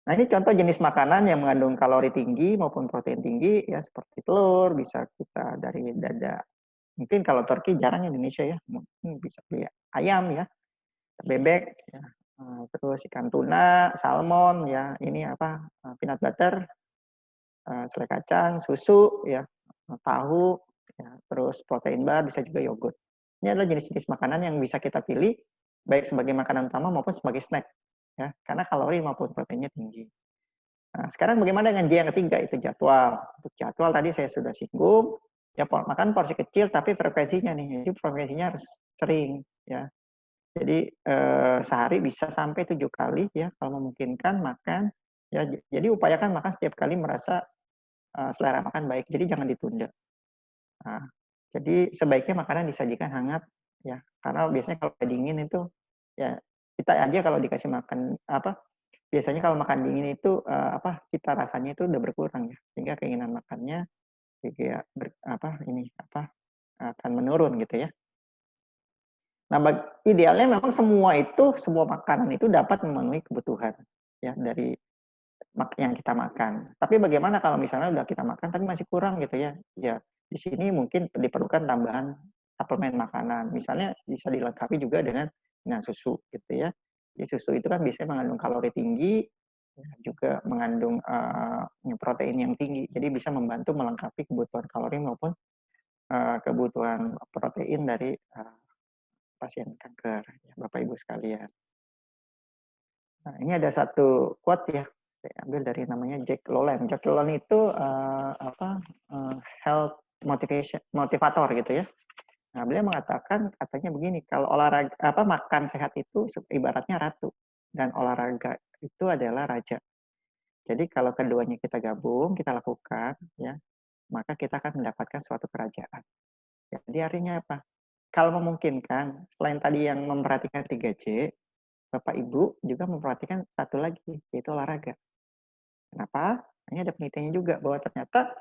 Nah, ini contoh jenis makanan yang mengandung kalori tinggi maupun protein tinggi ya, seperti telur, bisa kita dari dada. Mungkin kalau turki jarang Indonesia ya, mungkin bisa beli ayam ya, bebek ya, terus ikan tuna, salmon ya, ini apa, peanut butter, selai kacang, susu ya, tahu ya, terus protein bar, bisa juga yogurt. Ini adalah jenis-jenis makanan yang bisa kita pilih baik sebagai makanan utama maupun sebagai snack ya, karena kalori maupun proteinnya tinggi. Nah, sekarang bagaimana dengan J yang ketiga, itu jadwal. Untuk jadwal tadi saya sudah singgung, ya makan porsi kecil tapi frekuensinya nih, jadi frekuensinya harus sering ya. Jadi sehari bisa sampai 7 kali ya kalau memungkinkan makan ya. Jadi upayakan makan setiap kali merasa selera makan baik. Jadi jangan ditunda. Nah, jadi sebaiknya makanan disajikan hangat ya. Karena biasanya kalau dingin itu ya kita aja kalau dikasih makan apa biasanya kalau makan dingin itu cita rasanya itu udah berkurang ya. Sehingga keinginan makannya juga akan menurun gitu ya. Nah, idealnya memang semua makanan itu dapat memenuhi kebutuhan ya dari yang kita makan. Tapi bagaimana kalau misalnya udah kita makan tapi masih kurang gitu ya? Ya, di sini mungkin diperlukan tambahan suplemen makanan. Misalnya bisa dilengkapi juga dengan susu gitu ya. Di susu itu kan biasanya mengandung kalori tinggi, ya, juga mengandung protein yang tinggi. Jadi bisa membantu melengkapi kebutuhan kalori maupun kebutuhan protein dari pasien kanker, ya, Bapak Ibu sekalian. Nah, ini ada satu quote ya, saya ambil dari namanya Jack Lalanne. Jack Lalanne itu health motivator gitu ya. Nah, beliau mengatakan katanya begini, kalau olahraga makan sehat itu ibaratnya ratu dan olahraga itu adalah raja. Jadi kalau keduanya kita gabung, kita lakukan, ya, maka kita akan mendapatkan suatu kerajaan. Jadi artinya apa? Kalau memungkinkan, selain tadi yang memperhatikan 3J, Bapak Ibu juga memperhatikan satu lagi, yaitu olahraga. Kenapa? Ini ada penelitiannya juga bahwa ternyata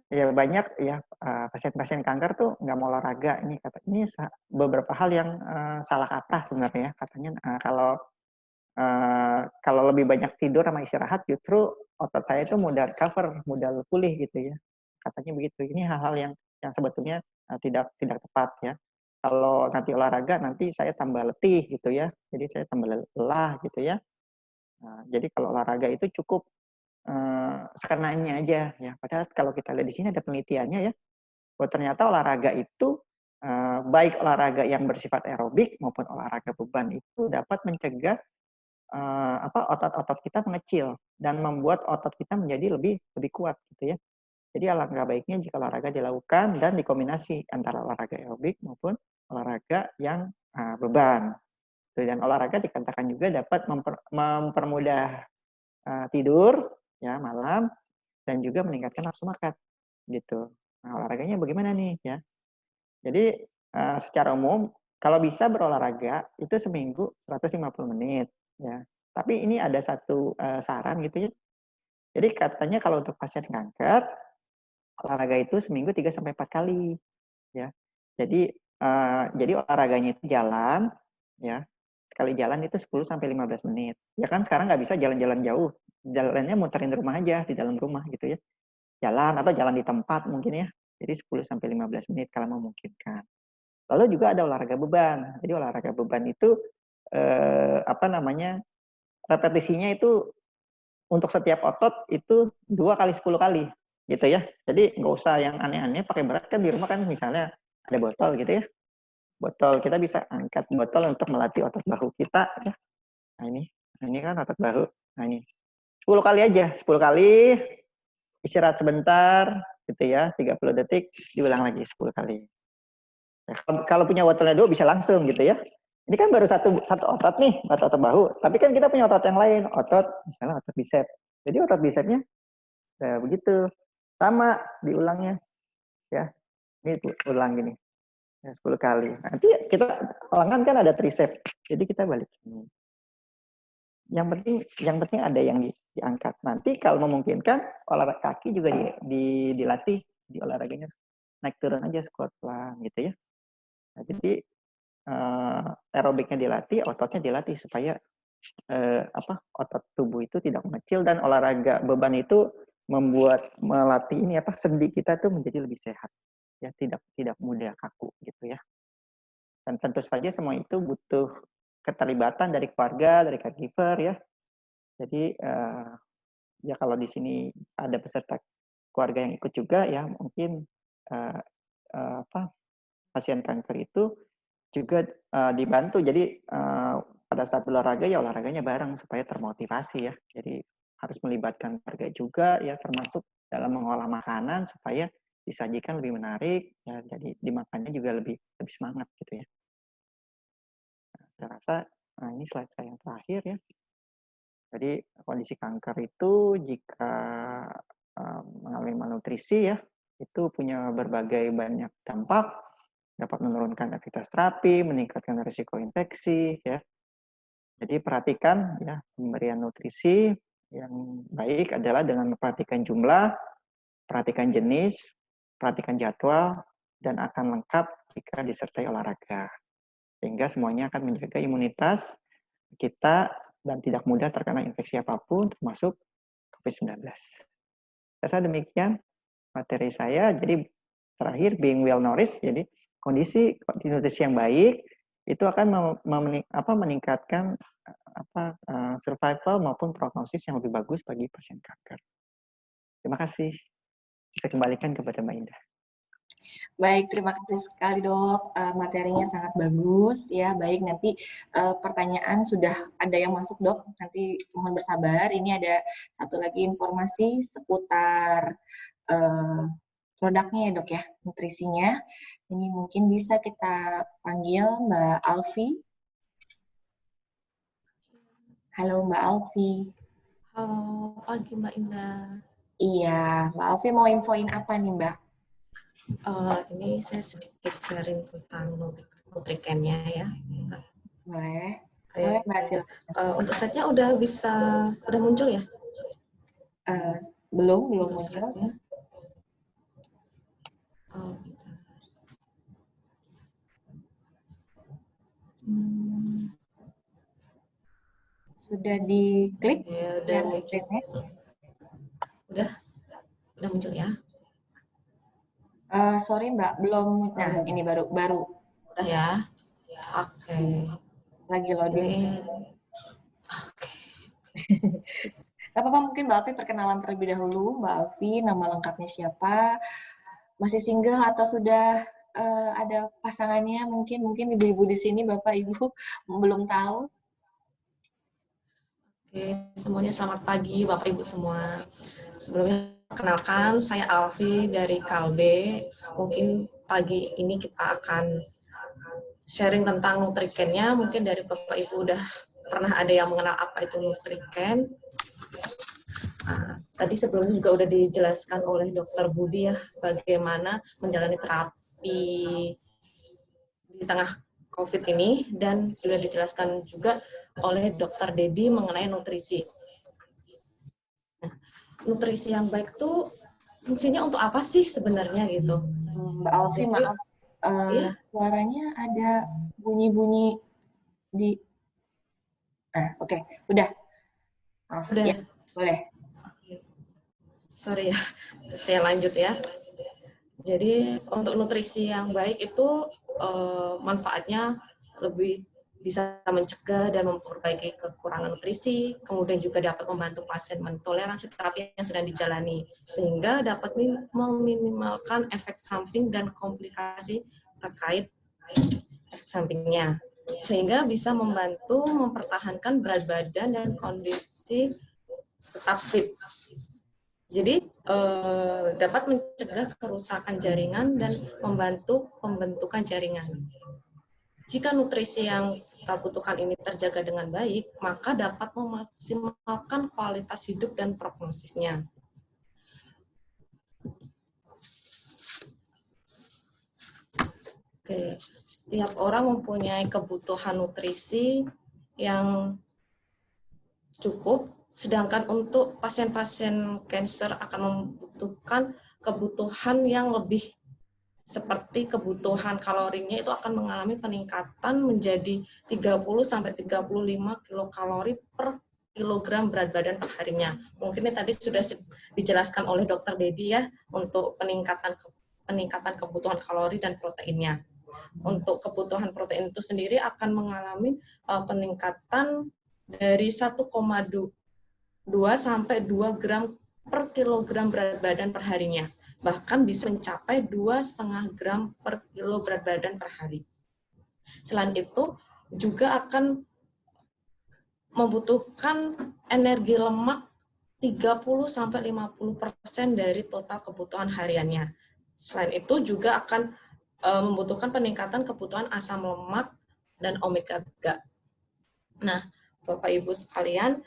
ya banyak ya pasien-pasien kanker tuh nggak mau olahraga. Ini beberapa hal yang salah kaprah sebenarnya. Katanya kalau lebih banyak tidur sama istirahat, justru otot saya itu mudah recover, mudah pulih gitu ya. Katanya begitu. Ini hal-hal yang sebetulnya tidak tepat ya. Kalau nanti olahraga, nanti saya tambah letih gitu ya. Jadi saya tambah lelah gitu ya. Nah, jadi kalau olahraga itu cukup sekenanya aja ya. Padahal kalau kita lihat di sini ada penelitiannya ya, bahwa ternyata olahraga itu baik olahraga yang bersifat aerobik maupun olahraga beban itu dapat mencegah otot-otot kita mengecil dan membuat otot kita menjadi lebih kuat gitu ya. Jadi alangkah baiknya jika olahraga dilakukan dan dikombinasi antara olahraga aerobik maupun olahraga yang beban. Dan olahraga dikatakan juga dapat mempermudah tidur ya malam dan juga meningkatkan nafsu makan gitu. Nah, olahraganya bagaimana nih ya? Jadi secara umum kalau bisa berolahraga itu seminggu 150 menit ya. Tapi ini ada satu saran gitu ya. Jadi katanya kalau untuk pasien kanker olahraga itu seminggu 3 sampai 4 kali ya. Jadi olahraganya itu jalan ya. Sekali jalan itu 10 sampai 15 menit. Ya kan sekarang nggak bisa jalan-jalan jauh. Jalannya muterin rumah aja di dalam rumah gitu ya. Jalan atau jalan di tempat mungkin ya. Jadi 10 sampai 15 menit kalau memungkinkan. Lalu juga ada olahraga beban. Jadi olahraga beban itu repetisinya itu untuk setiap otot itu 2 kali 10 kali gitu ya. Jadi nggak usah yang aneh-aneh pakai berat kan di rumah kan misalnya ada botol gitu ya. Botol kita bisa angkat botol untuk melatih otot bahu kita ya. Nah ini kan otot bahu. Nah ini 10 kali aja, 10 kali istirahat sebentar gitu ya, 30 detik diulang lagi 10 kali. Nah, kalau punya botolnya 2 bisa langsung gitu ya. Ini kan baru satu otot nih, otot bahu. Tapi kan kita punya otot yang lain, misalnya otot bicep. Jadi otot bicepnya begitu. Sama diulangnya ya. Ini ulang gini. Ya, 10 kali. Nanti kita lengan kan ada tricep. Jadi kita balik. Yang penting ada yang diangkat. Nanti kalau memungkinkan olahraga kaki juga dilatih di olahraganya naik turun aja squat pelan gitu ya. Nah, jadi aerobiknya dilatih, ototnya dilatih supaya otot tubuh itu tidak mengecil dan olahraga beban itu melatih sendi kita tuh menjadi lebih sehat ya, tidak mudah kaku gitu ya. Dan tentu saja semua itu butuh keterlibatan dari keluarga, dari caregiver ya. Jadi ya kalau di sini ada peserta keluarga yang ikut juga ya mungkin pasien kanker itu juga dibantu. Jadi pada saat olahraga ya olahraganya bareng supaya termotivasi ya. Jadi harus melibatkan keluarga juga ya termasuk dalam mengolah makanan supaya disajikan lebih menarik ya. Jadi dimakannya juga lebih semangat gitu ya. Nah, saya rasa ini slide saya yang terakhir ya. Jadi kondisi kanker itu jika mengalami malnutrisi ya itu punya berbagai banyak dampak, dapat menurunkan aktivitas terapi, meningkatkan risiko infeksi ya. Jadi perhatikan ya pemberian nutrisi yang baik adalah dengan memperhatikan jumlah, perhatikan jenis, perhatikan jadwal, dan akan lengkap jika disertai olahraga. Sehingga semuanya akan menjaga imunitas kita dan tidak mudah terkena infeksi apapun termasuk COVID-19. Saya demikian materi saya. Jadi terakhir being well nourished, jadi kondisi nutrisi yang baik itu akan meningkatkan survival maupun prognosis yang lebih bagus bagi pasien kanker. Terima kasih. Saya kembalikan kepada Mbak Indah. Baik, terima kasih sekali dok. Materinya sangat bagus ya. Baik, nanti pertanyaan sudah ada yang masuk dok. Nanti mohon bersabar. Ini ada satu lagi informasi seputar produknya ya dok ya, nutrisinya. Ini mungkin bisa kita panggil Mbak Alfi. Halo Mbak Alfi. Pagi Mbak Indah. Iya, Mbak Alfi mau infoin apa nih Mbak? Ini saya sedikit sharing tentang Nutriken-nya ya. Boleh? Boleh Mbak, silakan. Untuk slide-nya udah muncul ya? Belum Untuk muncul. slide-nya. Sudah diklik? Ya, udah muncul. Udah muncul ya? Sorry Mbak, belum. Nah, ini baru. Udah ya? Oke. Lagi loading. Oke. Gak apa-apa, mungkin Mbak Alfi perkenalan terlebih dahulu. Mbak Alfi, nama lengkapnya siapa? Masih single atau sudah ada pasangannya? Mungkin ibu-ibu di sini, Bapak Ibu belum tahu. Oke, semuanya selamat pagi Bapak Ibu semua. Sebelumnya perkenalkan, saya Alfi dari Kalbe. Mungkin pagi ini kita akan sharing tentang Nutriken-nya. Mungkin dari Bapak Ibu udah pernah ada yang mengenal apa itu Nutriken. Tadi sebelumnya juga udah dijelaskan oleh Dr. Budi ya, bagaimana menjalani terapi di tengah COVID ini, dan sudah dijelaskan juga oleh Dr. Dedi mengenai nutrisi. Nah, nutrisi yang baik tuh fungsinya untuk apa sih sebenarnya gitu? Mbak Alfi, maaf, ya? Suaranya ada bunyi-bunyi di. Oke. Udah. Maaf, udah. Ya, boleh. Sorry ya, saya lanjut ya. Jadi untuk nutrisi yang baik itu manfaatnya lebih bisa mencegah dan memperbaiki kekurangan nutrisi, kemudian juga dapat membantu pasien mentoleransi terapi yang sedang dijalani, sehingga dapat meminimalkan efek samping dan komplikasi terkait efek sampingnya, sehingga bisa membantu mempertahankan berat badan dan kondisi tetap fit. Jadi dapat mencegah kerusakan jaringan dan membantu pembentukan jaringan. Jika nutrisi yang kita butuhkan ini terjaga dengan baik, maka dapat memaksimalkan kualitas hidup dan prognosisnya. Oke, setiap orang mempunyai kebutuhan nutrisi yang cukup, sedangkan untuk pasien-pasien kanker akan membutuhkan kebutuhan yang lebih, seperti kebutuhan kalorinya itu akan mengalami peningkatan menjadi 30-35 kilokalori per kilogram berat badan per harinya. Mungkin ini tadi sudah dijelaskan oleh Dr. Dedi ya, untuk peningkatan kebutuhan kalori dan proteinnya. Untuk kebutuhan protein itu sendiri akan mengalami peningkatan dari 1,2 sampai 2 gram per kilogram berat badan per harinya. Bahkan bisa mencapai 2,5 gram per kilo berat badan per hari. Selain itu, juga akan membutuhkan energi lemak 30-50% dari total kebutuhan hariannya. Selain itu, juga akan membutuhkan peningkatan kebutuhan asam lemak dan omega 3. Nah, Bapak Ibu sekalian,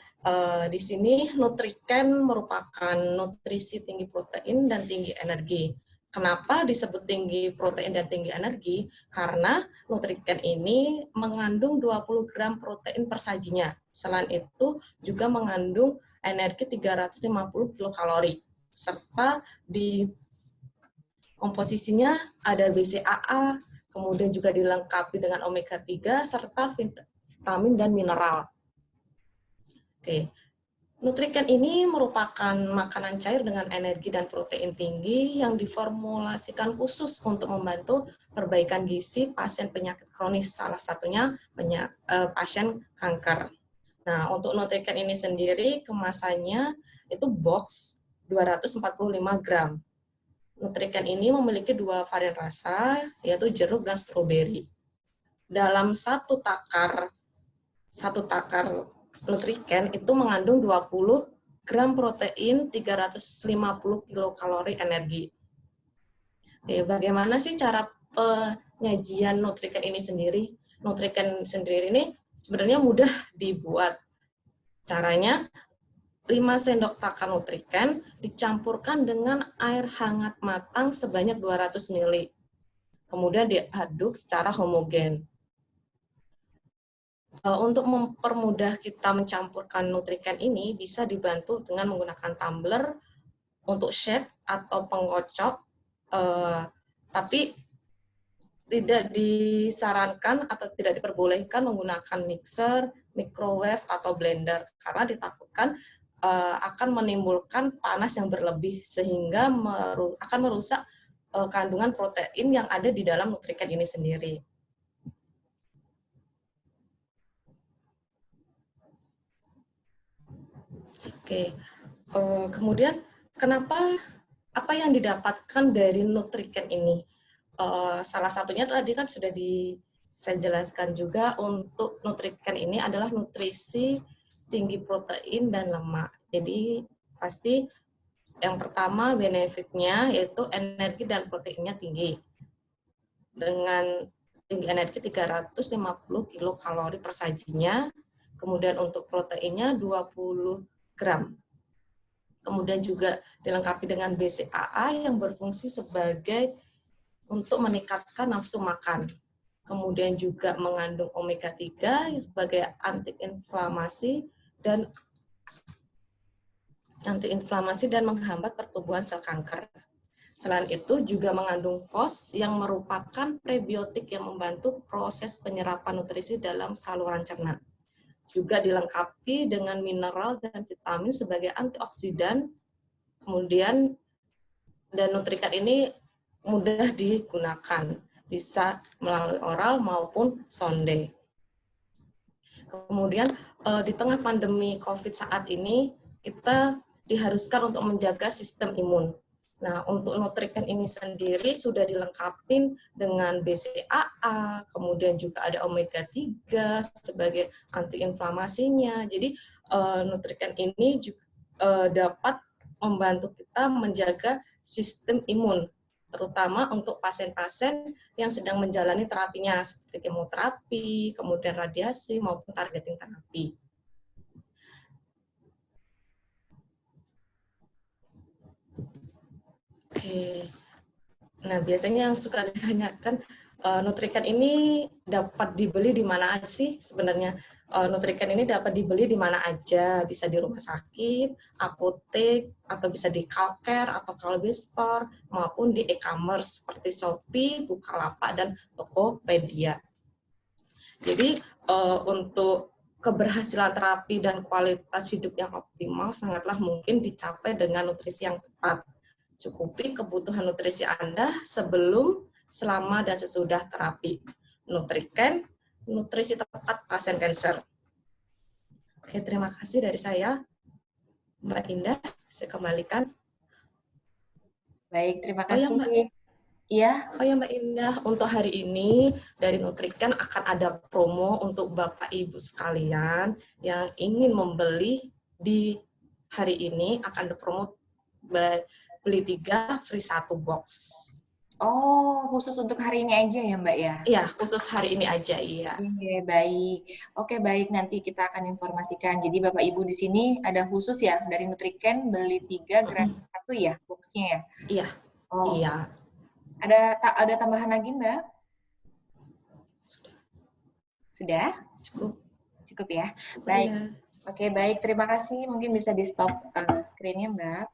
di sini Nutriken merupakan nutrisi tinggi protein dan tinggi energi. Kenapa disebut tinggi protein dan tinggi energi? Karena Nutriken ini mengandung 20 gram protein per sajinya. Selain itu juga mengandung energi 350 kilokalori. Serta di komposisinya ada BCAA, kemudian juga dilengkapi dengan omega 3 serta vitamin dan mineral. Oke, Nutriken ini merupakan makanan cair dengan energi dan protein tinggi yang diformulasikan khusus untuk membantu perbaikan gizi pasien penyakit kronis, salah satunya pasien kanker. Nah, untuk Nutriken ini sendiri kemasannya itu box 245 gram. Nutriken ini memiliki 2 varian rasa, yaitu jeruk dan stroberi. Dalam satu takar Nutriken itu mengandung 20 gram protein, 350 kilokalori energi. Oke, bagaimana sih cara penyajian Nutriken ini sendiri? Nutriken sendiri ini sebenarnya mudah dibuat. Caranya 5 sendok makan Nutriken dicampurkan dengan air hangat matang sebanyak 200 ml. Kemudian diaduk secara homogen. Untuk mempermudah kita mencampurkan Nutriken ini bisa dibantu dengan menggunakan tumbler untuk shake atau pengocok, tapi tidak disarankan atau tidak diperbolehkan menggunakan mixer, microwave, atau blender karena ditakutkan akan menimbulkan panas yang berlebih sehingga akan merusak kandungan protein yang ada di dalam Nutriken ini sendiri. Oke, kemudian apa yang didapatkan dari Nutriken ini? Salah satunya tadi kan sudah saya jelaskan juga, untuk Nutriken ini adalah nutrisi tinggi protein dan lemak. Jadi pasti yang pertama benefitnya yaitu energi dan proteinnya tinggi. Dengan tinggi energi 350 kilokalori per sajinya, kemudian untuk proteinnya 20 gram. Kemudian juga dilengkapi dengan BCAA yang berfungsi sebagai untuk meningkatkan nafsu makan. Kemudian juga mengandung omega 3 sebagai antiinflamasi dan menghambat pertumbuhan sel kanker. Selain itu juga mengandung FOS yang merupakan prebiotik yang membantu proses penyerapan nutrisi dalam saluran cerna. Juga dilengkapi dengan mineral dan vitamin sebagai antioksidan. Kemudian dan Nutriken ini mudah digunakan, bisa melalui oral maupun sonde. Kemudian di tengah pandemi COVID saat ini, kita diharuskan untuk menjaga sistem imun. Nah, untuk Nutriken ini sendiri sudah dilengkapi dengan BCAA, kemudian juga ada omega 3 sebagai antiinflamasinya. Jadi Nutriken ini juga dapat membantu kita menjaga sistem imun, terutama untuk pasien-pasien yang sedang menjalani terapinya seperti kemoterapi, kemudian radiasi maupun targeting terapi. Oke. Nah, biasanya yang suka ditanyakan, Nutriken ini dapat dibeli di mana aja sih sebenarnya? Nutriken ini dapat dibeli di mana aja, bisa di rumah sakit, apotek, atau bisa di Calcare atau Kalbe Store, maupun di e-commerce seperti Shopee, Bukalapak, dan Tokopedia. Jadi, untuk keberhasilan terapi dan kualitas hidup yang optimal sangatlah mungkin dicapai dengan nutrisi yang tepat. Cukupi kebutuhan nutrisi Anda sebelum, selama, dan sesudah terapi. Nutriken, nutrisi tepat pasien kanker. Oke, terima kasih dari saya. Mbak Indah, saya kembalikan. Baik, terima kasih. Iya. Oh ya Mbak Indah, untuk hari ini dari Nutriken akan ada promo untuk Bapak Ibu sekalian yang ingin membeli di hari ini, akan ada promo beli 3 free 1 box. Oh, khusus untuk hari ini aja ya Mbak ya? Iya, khusus hari ini aja, iya. Oke, baik. Oke, baik. Nanti kita akan informasikan. Jadi Bapak Ibu di sini ada khusus ya, dari Nutriken beli 3 gratis 1 ya, boxnya ya? Iya. Oh. Iya. Ada tambahan lagi Mbak? Sudah? Cukup ya? Baik. Iya. Oke, baik. Terima kasih. Mungkin bisa di stop screen-nya Mbak.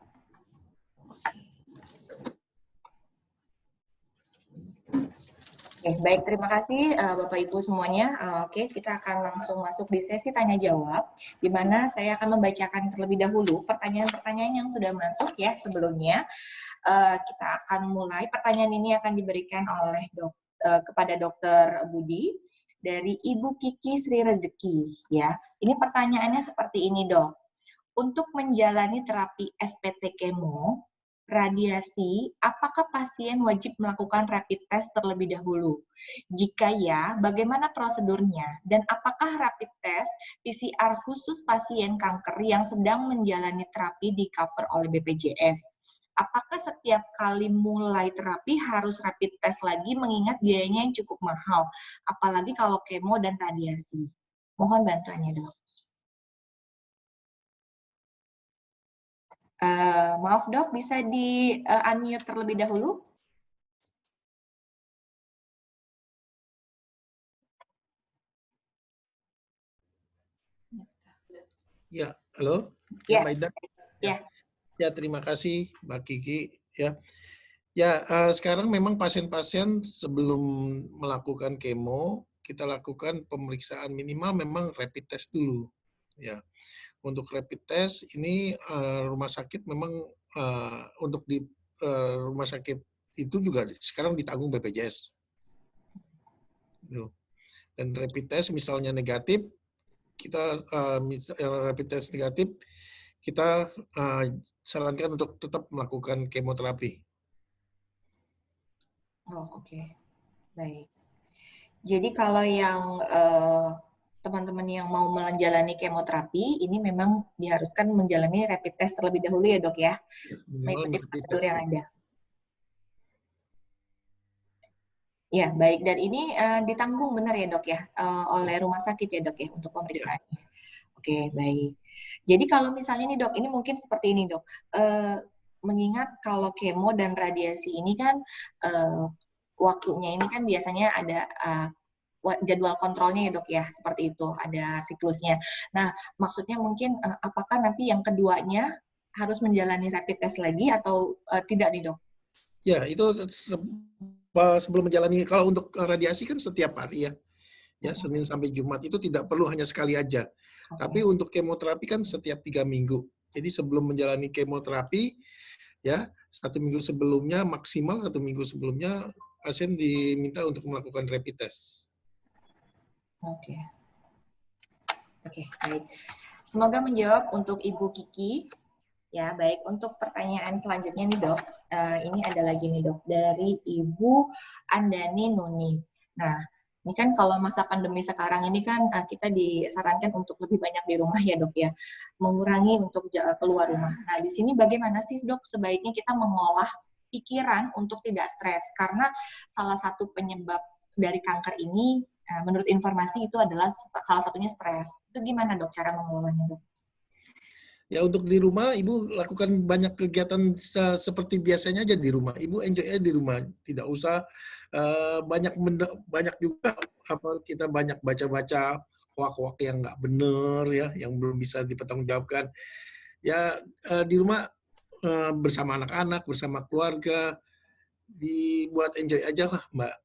Oke, baik, terima kasih Bapak Ibu semuanya. Oke, kita akan langsung masuk di sesi tanya jawab, di mana saya akan membacakan terlebih dahulu pertanyaan-pertanyaan yang sudah masuk ya sebelumnya. Kita akan mulai. Pertanyaan ini akan diberikan oleh kepada Dr. Budi dari Ibu Kiki Sri Rezeki. Ya, ini pertanyaannya seperti ini Dok. Untuk menjalani terapi SPT kemo, radiasi, apakah pasien wajib melakukan rapid test terlebih dahulu? Jika ya, bagaimana prosedurnya? Dan apakah rapid test PCR khusus pasien kanker yang sedang menjalani terapi di cover oleh BPJS? Apakah setiap kali mulai terapi harus rapid test lagi mengingat biayanya yang cukup mahal, apalagi kalau kemo dan radiasi? Mohon bantuannya, Dok. Maaf dok, bisa di unmute terlebih dahulu? Ya, halo, Ya, Mbak Ida. ya. Ya, terima kasih Mbak Kiki. Ya, sekarang memang pasien-pasien sebelum melakukan kemo, kita lakukan pemeriksaan minimal memang rapid test dulu. Ya, untuk rapid test ini rumah sakit memang untuk di rumah sakit itu juga sekarang ditanggung BPJS. Dan rapid test misalnya negatif, kita rapid test negatif, kita sarankan untuk tetap melakukan kemoterapi. Oh, oke. Baik. Jadi kalau yang teman-teman yang mau menjalani kemoterapi, ini memang diharuskan menjalani rapid test terlebih dahulu ya dok ya, mengikuti Minimal rapid prosedur test. yang ada. Ya, baik. Dan ini ditanggung benar ya dok ya, oleh rumah sakit ya dok ya untuk pemeriksaannya. Oke, baik. Jadi kalau misalnya nih dok, ini mungkin seperti ini dok, mengingat kalau kemo dan radiasi ini kan waktunya ini kan biasanya ada jadwal kontrolnya ya dok ya, seperti itu, ada siklusnya. Nah, maksudnya mungkin apakah nanti yang keduanya harus menjalani rapid test lagi atau tidak nih dok? Ya, itu sebelum menjalani, kalau untuk radiasi kan setiap hari ya. Ya, Senin sampai Jumat itu tidak perlu hanya sekali aja. Okay. Tapi untuk kemoterapi kan setiap 3 minggu. Jadi sebelum menjalani kemoterapi, ya 1 minggu sebelumnya, maksimal 1 minggu sebelumnya, pasien diminta untuk melakukan rapid test. Oke. Oke, baik. Semoga menjawab untuk Ibu Kiki. Ya, baik. Untuk pertanyaan selanjutnya nih dok, ini ada lagi nih dok, dari Ibu Andani Nuni. Nah, ini kan kalau masa pandemi sekarang ini kan kita disarankan untuk lebih banyak di rumah ya dok ya, mengurangi untuk keluar rumah. Nah, di sini bagaimana sih dok sebaiknya kita mengolah pikiran untuk tidak stres? Karena salah satu penyebab dari kanker ini, menurut informasi itu adalah salah satunya stres. Itu gimana dok cara mengolahnya dok? Ya, untuk di rumah, Ibu lakukan banyak kegiatan seperti biasanya aja di rumah. Ibu enjoy aja di rumah. Tidak usah banyak juga kita banyak baca-baca hoak-hoak yang nggak benar ya, yang belum bisa dipertanggungjawabkan. Ya, di rumah bersama anak-anak, bersama keluarga, dibuat enjoy aja lah, Mbak.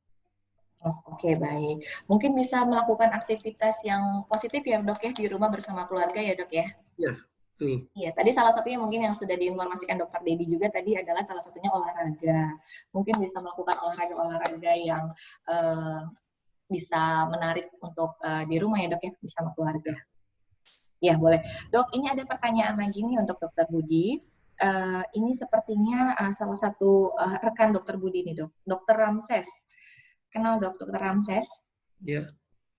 Oh, oke, baik. Mungkin bisa melakukan aktivitas yang positif ya dok ya, di rumah bersama keluarga ya dok ya? Ya, betul. Iya, tadi salah satunya mungkin yang sudah diinformasikan Dokter Dedi juga tadi adalah salah satunya olahraga. Mungkin bisa melakukan olahraga-olahraga yang bisa menarik untuk di rumah ya dok ya, bersama keluarga. Ya, boleh. Dok, ini ada pertanyaan lagi nih untuk Dokter Budi. Ini sepertinya salah satu rekan Dokter Budi nih dok, Dokter Ramses. Kenal dok, Dokter Ramses? Ya.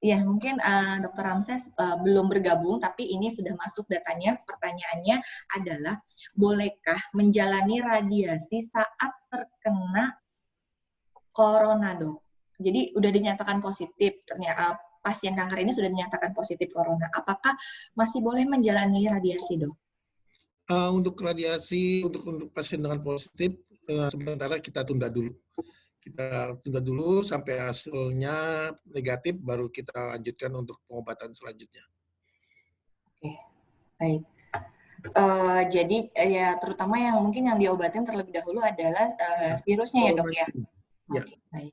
Ya, mungkin Dr. Ramses belum bergabung, tapi ini sudah masuk datanya. Pertanyaannya adalah, bolehkah menjalani radiasi saat terkena corona, dok? Jadi, udah dinyatakan positif, ternyata pasien kanker ini sudah dinyatakan positif corona. Apakah masih boleh menjalani radiasi, dok? Untuk radiasi, untuk pasien dengan positif, sementara kita tunda dulu. Kita tunda dulu sampai hasilnya negatif, baru kita lanjutkan untuk pengobatan selanjutnya. Oke, baik. Jadi ya terutama yang mungkin yang diobatin terlebih dahulu adalah virusnya ya dok ya? Oke, baik.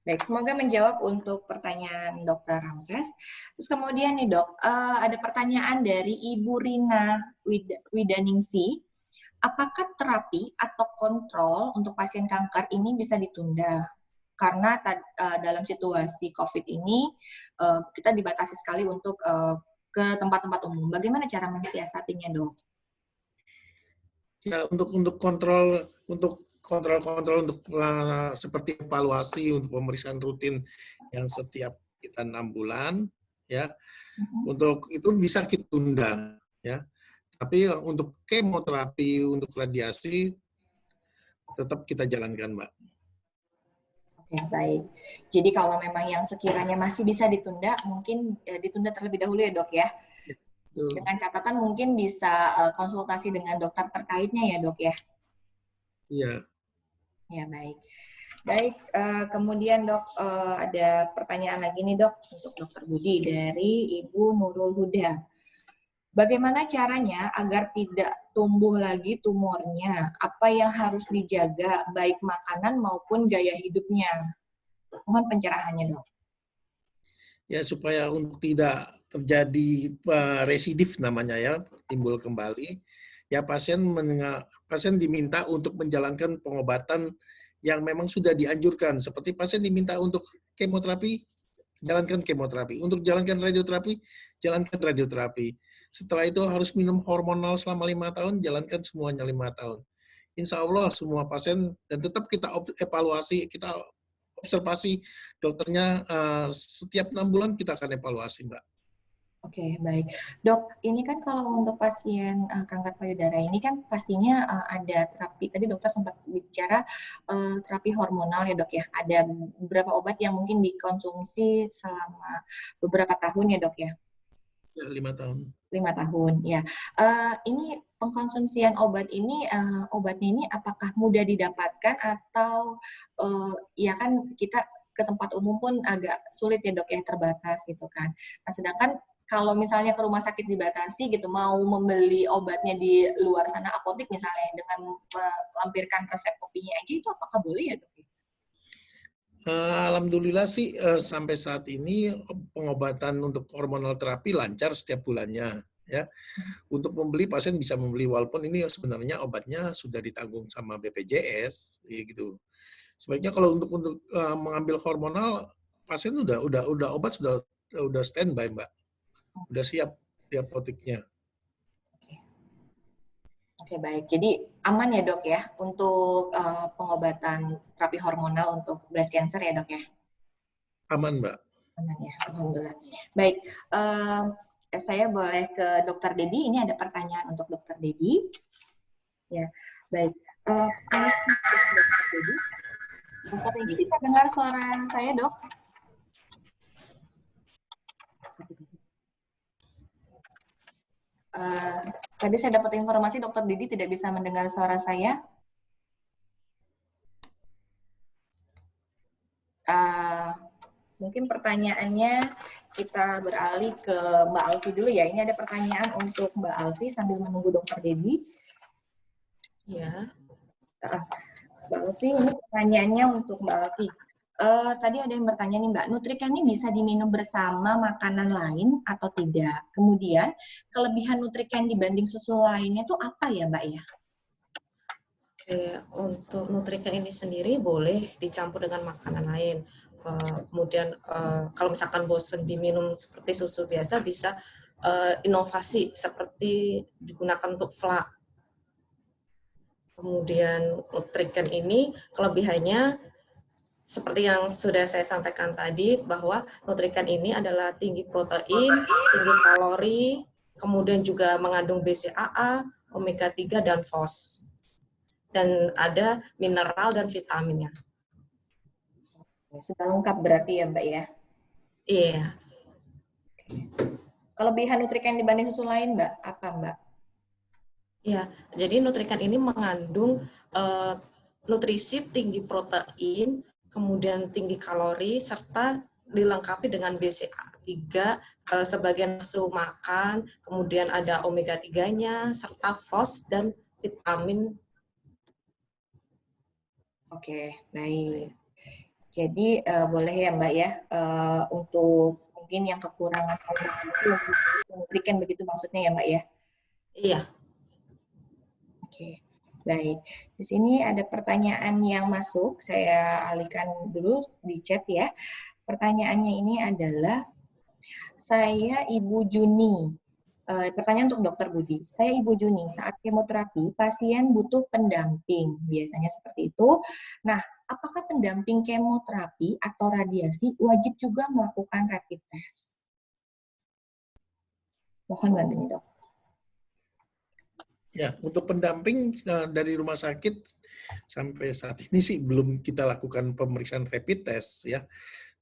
Baik, semoga menjawab untuk pertanyaan Dr. Ramses. Terus kemudian nih dok, ada pertanyaan dari Ibu Rina Widaningsi. Apakah terapi atau kontrol untuk pasien kanker ini bisa ditunda? Karena dalam situasi COVID ini kita dibatasi sekali untuk ke tempat-tempat umum. Bagaimana cara mensiasatinya, dok? Ya, untuk kontrol untuk seperti evaluasi untuk pemeriksaan rutin yang setiap kita 6 bulan ya. Untuk itu bisa kita tunda ya. Tapi untuk kemoterapi, untuk radiasi tetap kita jalankan, Mbak. Oke, baik. Jadi kalau memang yang sekiranya masih bisa ditunda, mungkin ditunda terlebih dahulu ya dok ya? Dengan catatan mungkin bisa konsultasi dengan dokter terkaitnya ya dok ya. Iya. Ya baik. Baik, kemudian dok ada pertanyaan lagi nih dok untuk dokter Budi dari Ibu Nurul Huda. Bagaimana caranya agar tidak tumbuh lagi tumornya? Apa yang harus dijaga baik makanan maupun gaya hidupnya? Mohon pencerahannya dok. Ya, supaya untuk tidak terjadi residif namanya ya, timbul kembali, ya pasien diminta untuk menjalankan pengobatan yang memang sudah dianjurkan. Seperti pasien diminta untuk kemoterapi, jalankan kemoterapi. Untuk jalankan radioterapi, jalankan radioterapi. Setelah itu harus minum hormonal selama 5 tahun, jalankan semuanya 5 tahun. Insya Allah semua pasien, dan tetap kita evaluasi, kita observasi dokternya setiap 6 bulan kita akan evaluasi, Mbak. Oke, baik. Dok, ini kan kalau untuk pasien kanker payudara ini kan pastinya ada terapi, tadi dokter sempat bicara terapi hormonal ya dok ya, ada beberapa obat yang mungkin dikonsumsi selama beberapa tahun ya dok ya? Ya, 5 tahun. 5 tahun, ya. Ini pengkonsumsian obat ini, obatnya ini apakah mudah didapatkan atau ya kan kita ke tempat umum pun agak sulit ya dok ya, terbatas gitu kan. Nah, sedangkan kalau misalnya ke rumah sakit dibatasi gitu, mau membeli obatnya di luar sana, apotek misalnya, dengan melampirkan resep kopinya aja, itu apakah boleh ya dok? Alhamdulillah sih sampai saat ini pengobatan untuk hormonal terapi lancar setiap bulannya ya. Untuk membeli pasien bisa membeli walaupun ini sebenarnya obatnya sudah ditanggung sama BPJS gitu. Sebaiknya kalau untuk mengambil hormonal pasien udah obat sudah standby Mbak. Udah siap di apoteknya. Oke, baik. Jadi aman ya dok ya untuk pengobatan terapi hormonal untuk breast cancer ya dok ya? Aman Mbak. Aman ya, alhamdulillah. Baik, saya boleh ke dokter Dedi. Ini ada pertanyaan untuk dokter Dedi. Ya, baik. Dokter Dedi. Dokter Dedi bisa dengar suara saya dok? Tadi saya dapat informasi dokter Didi tidak bisa mendengar suara saya. Mungkin pertanyaannya kita beralih ke Mbak Alfi dulu ya. Ini ada pertanyaan untuk Mbak Alfi sambil menunggu dokter Dedi. Ya. Mbak Alfi, ini pertanyaannya untuk Mbak Alfi. Tadi ada yang bertanya nih Mbak, Nutrikan ini bisa diminum bersama makanan lain atau tidak? Kemudian, kelebihan Nutrikan dibanding susu lainnya itu apa ya Mbak ya? Oke, untuk Nutrikan ini sendiri boleh dicampur dengan makanan lain. Kemudian kalau misalkan bosen diminum seperti susu biasa, bisa inovasi seperti digunakan untuk fla. Kemudian Nutrikan ini kelebihannya seperti yang sudah saya sampaikan tadi, bahwa Nutrikan ini adalah tinggi protein, tinggi kalori, kemudian juga mengandung BCAA, omega 3 dan FOS. Dan ada mineral dan vitaminnya. Sudah lengkap berarti ya Mbak ya? Iya. Kelebihan Nutrikan dibanding susu lain Mbak, apa Mbak? Ya, jadi Nutrikan ini mengandung nutrisi tinggi protein, kemudian tinggi kalori, serta dilengkapi dengan BCA3 sebagai nafsu makan, kemudian ada omega 3-nya, serta FOS dan vitamin. Oke, baik. Jadi boleh ya Mbak ya, untuk mungkin yang kekurangan Nutrikan begitu maksudnya ya Mbak ya? Iya. Oke, baik. Di sini ada pertanyaan yang masuk, saya alihkan dulu di chat ya. Pertanyaannya ini adalah, saya Ibu Juni. Pertanyaan untuk Dokter Budi. Saya Ibu Juni, saat kemoterapi, pasien butuh pendamping. Biasanya seperti itu. Nah, apakah pendamping kemoterapi atau radiasi wajib juga melakukan rapid test? Mohon bantunya, Dok. Ya, untuk pendamping dari rumah sakit sampai saat ini sih belum kita lakukan pemeriksaan rapid test ya.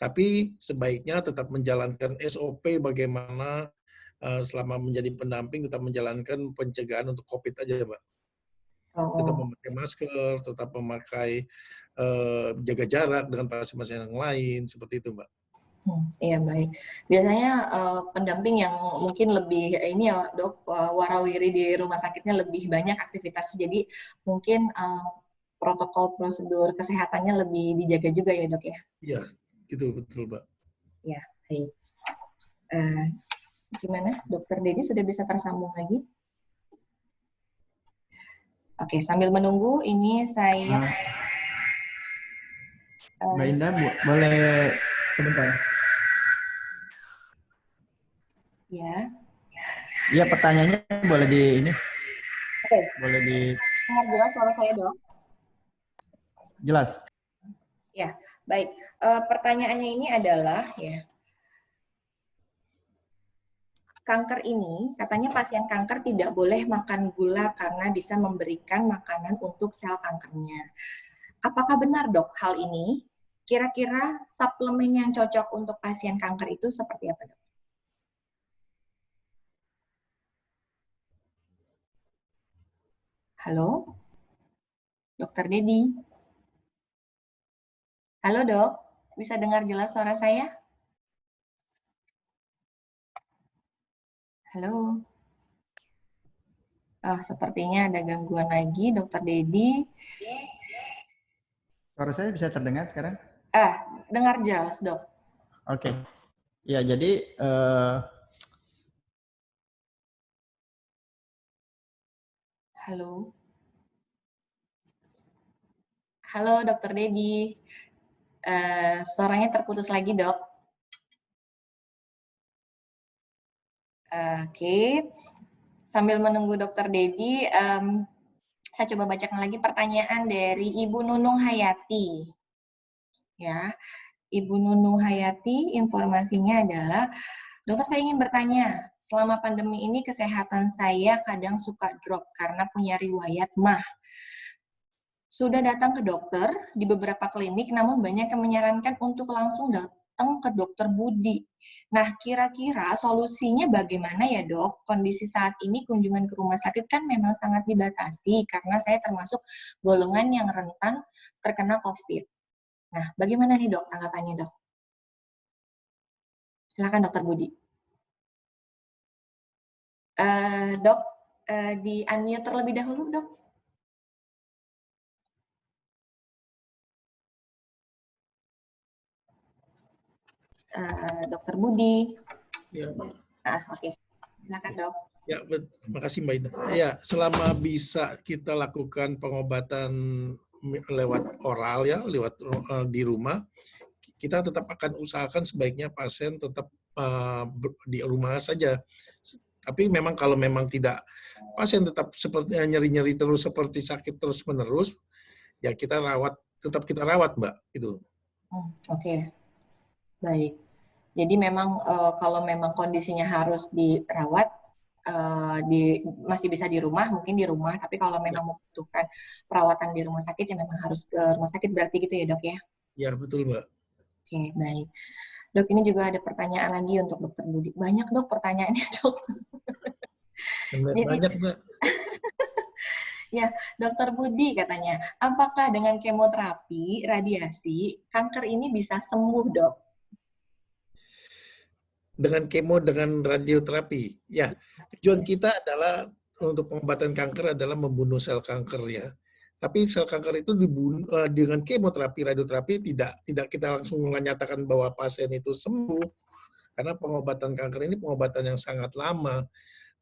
Tapi sebaiknya tetap menjalankan SOP bagaimana selama menjadi pendamping tetap menjalankan pencegahan untuk COVID aja, Mbak. Tetap Oh, memakai masker, tetap memakai jaga jarak dengan pasien-pasien yang lain, seperti itu, Mbak. iya baik. Biasanya pendamping yang mungkin lebih ini ya dok, warawiri di rumah sakitnya lebih banyak aktivitas, jadi mungkin protokol prosedur kesehatannya lebih dijaga juga ya dok ya. Iya, gitu betul, Mbak. Ya baik. Gimana, Dokter Dedi sudah bisa tersambung lagi? Oke, sambil menunggu ini saya. Mbak Indah, boleh sebentar. Ya. Iya, pertanyaannya boleh di ini. Oke. Boleh di. Dengar jelas suara saya dok? Jelas. Ya, baik. Pertanyaannya ini adalah ya. Kanker ini, katanya pasien kanker tidak boleh makan gula karena bisa memberikan makanan untuk sel kankernya. Apakah benar dok hal ini? Kira-kira suplemen yang cocok untuk pasien kanker itu seperti apa dok? Halo? Dokter Dedi? Halo dok, bisa dengar jelas suara saya? Halo? Sepertinya ada gangguan lagi, Dokter Dedi. Suara saya bisa terdengar sekarang? Dengar jelas, dok. Oke. Ya, jadi Halo. Halo, Dokter Dedi. Suaranya terputus lagi, dok. Oke. Sambil menunggu Dokter Dedi, saya coba bacakan lagi pertanyaan dari Ibu Nunung Hayati. Ya, Ibu Nunung Hayati, informasinya adalah, dokter saya ingin bertanya, selama pandemi ini kesehatan saya kadang suka drop karena punya riwayat MAH. Sudah datang ke dokter di beberapa klinik, namun banyak yang menyarankan untuk langsung datang ke dokter Budi. Nah, kira-kira solusinya bagaimana ya dok? Kondisi saat ini kunjungan ke rumah sakit kan memang sangat dibatasi karena saya termasuk golongan yang rentan terkena COVID. Nah, bagaimana nih dok tanggapannya dok? Silakan dokter Budi. Dok, di unmute terlebih dahulu dok. Dokter Budi. Ya. Oke. Silakan dok. Ya, terima kasih Mbak Ida. Ya, selama bisa kita lakukan pengobatan lewat oral ya, lewat di rumah, kita tetap akan usahakan sebaiknya pasien tetap di rumah saja. Tapi memang kalau memang tidak, pasien tetap seperti nyeri-nyeri terus, seperti sakit terus menerus, ya kita tetap kita rawat Mbak, gitu. Oke. Baik. Jadi memang kalau memang kondisinya harus dirawat, masih bisa di rumah, mungkin di rumah. Tapi kalau memang membutuhkan perawatan di rumah sakit, ya memang harus ke rumah sakit berarti gitu ya dok ya? Ya betul Mbak. Oke, baik. Dok, ini juga ada pertanyaan lagi untuk Dokter Budi. Banyak dok pertanyaannya dok. Banyak Mbak. Ya, Dokter Budi katanya, apakah dengan kemoterapi, radiasi, kanker ini bisa sembuh dok? Dengan kemo, dengan radioterapi. Ya, tujuan kita adalah untuk pengobatan kanker adalah membunuh sel kanker ya. Tapi sel kanker itu dibunuh dengan kemoterapi, radioterapi tidak kita langsung menyatakan bahwa pasien itu sembuh. Karena pengobatan kanker ini pengobatan yang sangat lama.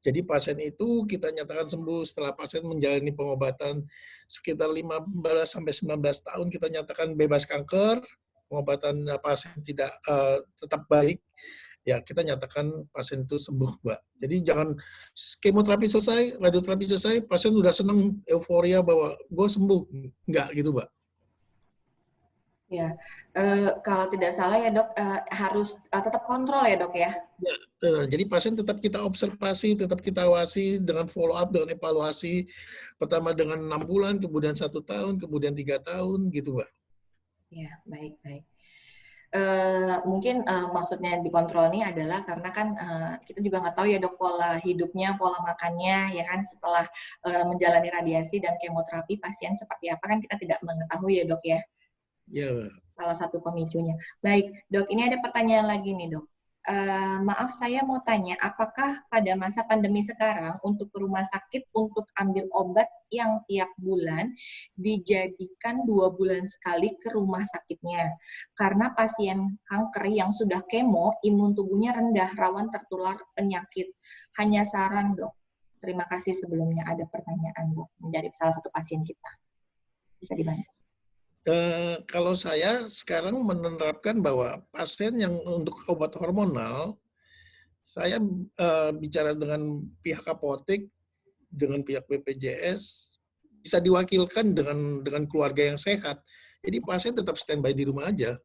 Jadi pasien itu kita nyatakan sembuh setelah pasien menjalani pengobatan sekitar 15 sampai 19 tahun, kita nyatakan bebas kanker, pengobatan pasien tidak tetap baik. Ya kita nyatakan pasien itu sembuh, Mbak. Jadi jangan kemoterapi selesai, radioterapi selesai, pasien udah senang, euforia bahwa gue sembuh. Enggak gitu, Mbak. Ya, kalau tidak salah ya dok, harus tetap kontrol ya dok ya? Ya, jadi pasien tetap kita observasi, tetap kita awasi dengan follow up, dengan evaluasi. Pertama dengan 6 bulan, kemudian 1 tahun, kemudian 3 tahun, gitu Mbak. Ya, baik-baik. Mungkin maksudnya dikontrol ini adalah karena kan kita juga nggak tahu ya dok pola hidupnya, pola makannya ya kan setelah menjalani radiasi dan kemoterapi pasien seperti apa kan kita tidak mengetahui ya dok ya. Ya, Salah satu pemicunya. Baik dok, ini ada pertanyaan lagi nih dok. Maaf saya mau tanya, apakah pada masa pandemi sekarang untuk ke rumah sakit untuk ambil obat yang tiap bulan dijadikan 2 bulan sekali ke rumah sakitnya? Karena pasien kanker yang sudah kemo, imun tubuhnya rendah, rawan tertular penyakit. Hanya saran dok. Terima kasih sebelumnya ada pertanyaan dok dari salah satu pasien kita. Bisa dibantu. Kalau saya sekarang menerapkan bahwa pasien yang untuk obat hormonal, saya bicara dengan pihak apotek, dengan pihak BPJS, bisa diwakilkan dengan keluarga yang sehat. Jadi pasien tetap standby di rumah aja.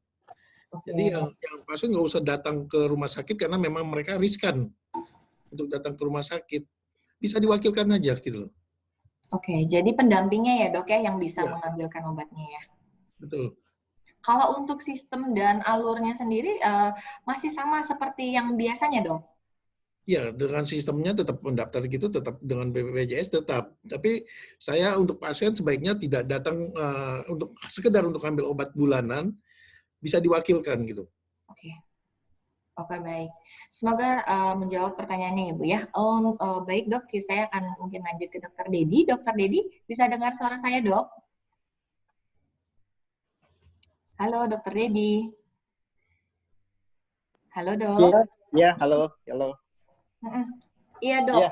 Jadi yang pasien nggak usah datang ke rumah sakit karena memang mereka riskan untuk datang ke rumah sakit. Bisa diwakilkan aja gitu loh. Oke, jadi pendampingnya ya dok ya yang bisa Ya, mengambilkan obatnya ya. betul. Kalau untuk sistem dan alurnya sendiri masih sama seperti yang biasanya dok? Ya, dengan sistemnya tetap mendaftar gitu, tetap dengan BPJS tetap. Tapi saya untuk pasien sebaiknya tidak datang untuk sekedar untuk ambil obat bulanan, bisa diwakilkan gitu. Oke. Oke, baik. Semoga menjawab pertanyaannya Ibu ya. Baik dok, saya akan mungkin lanjut ke Dokter Dedi. Dokter Dedi, bisa dengar suara saya dok? Halo Dokter Dedi. Halo dok. Ya, halo. Iya dok. Ya,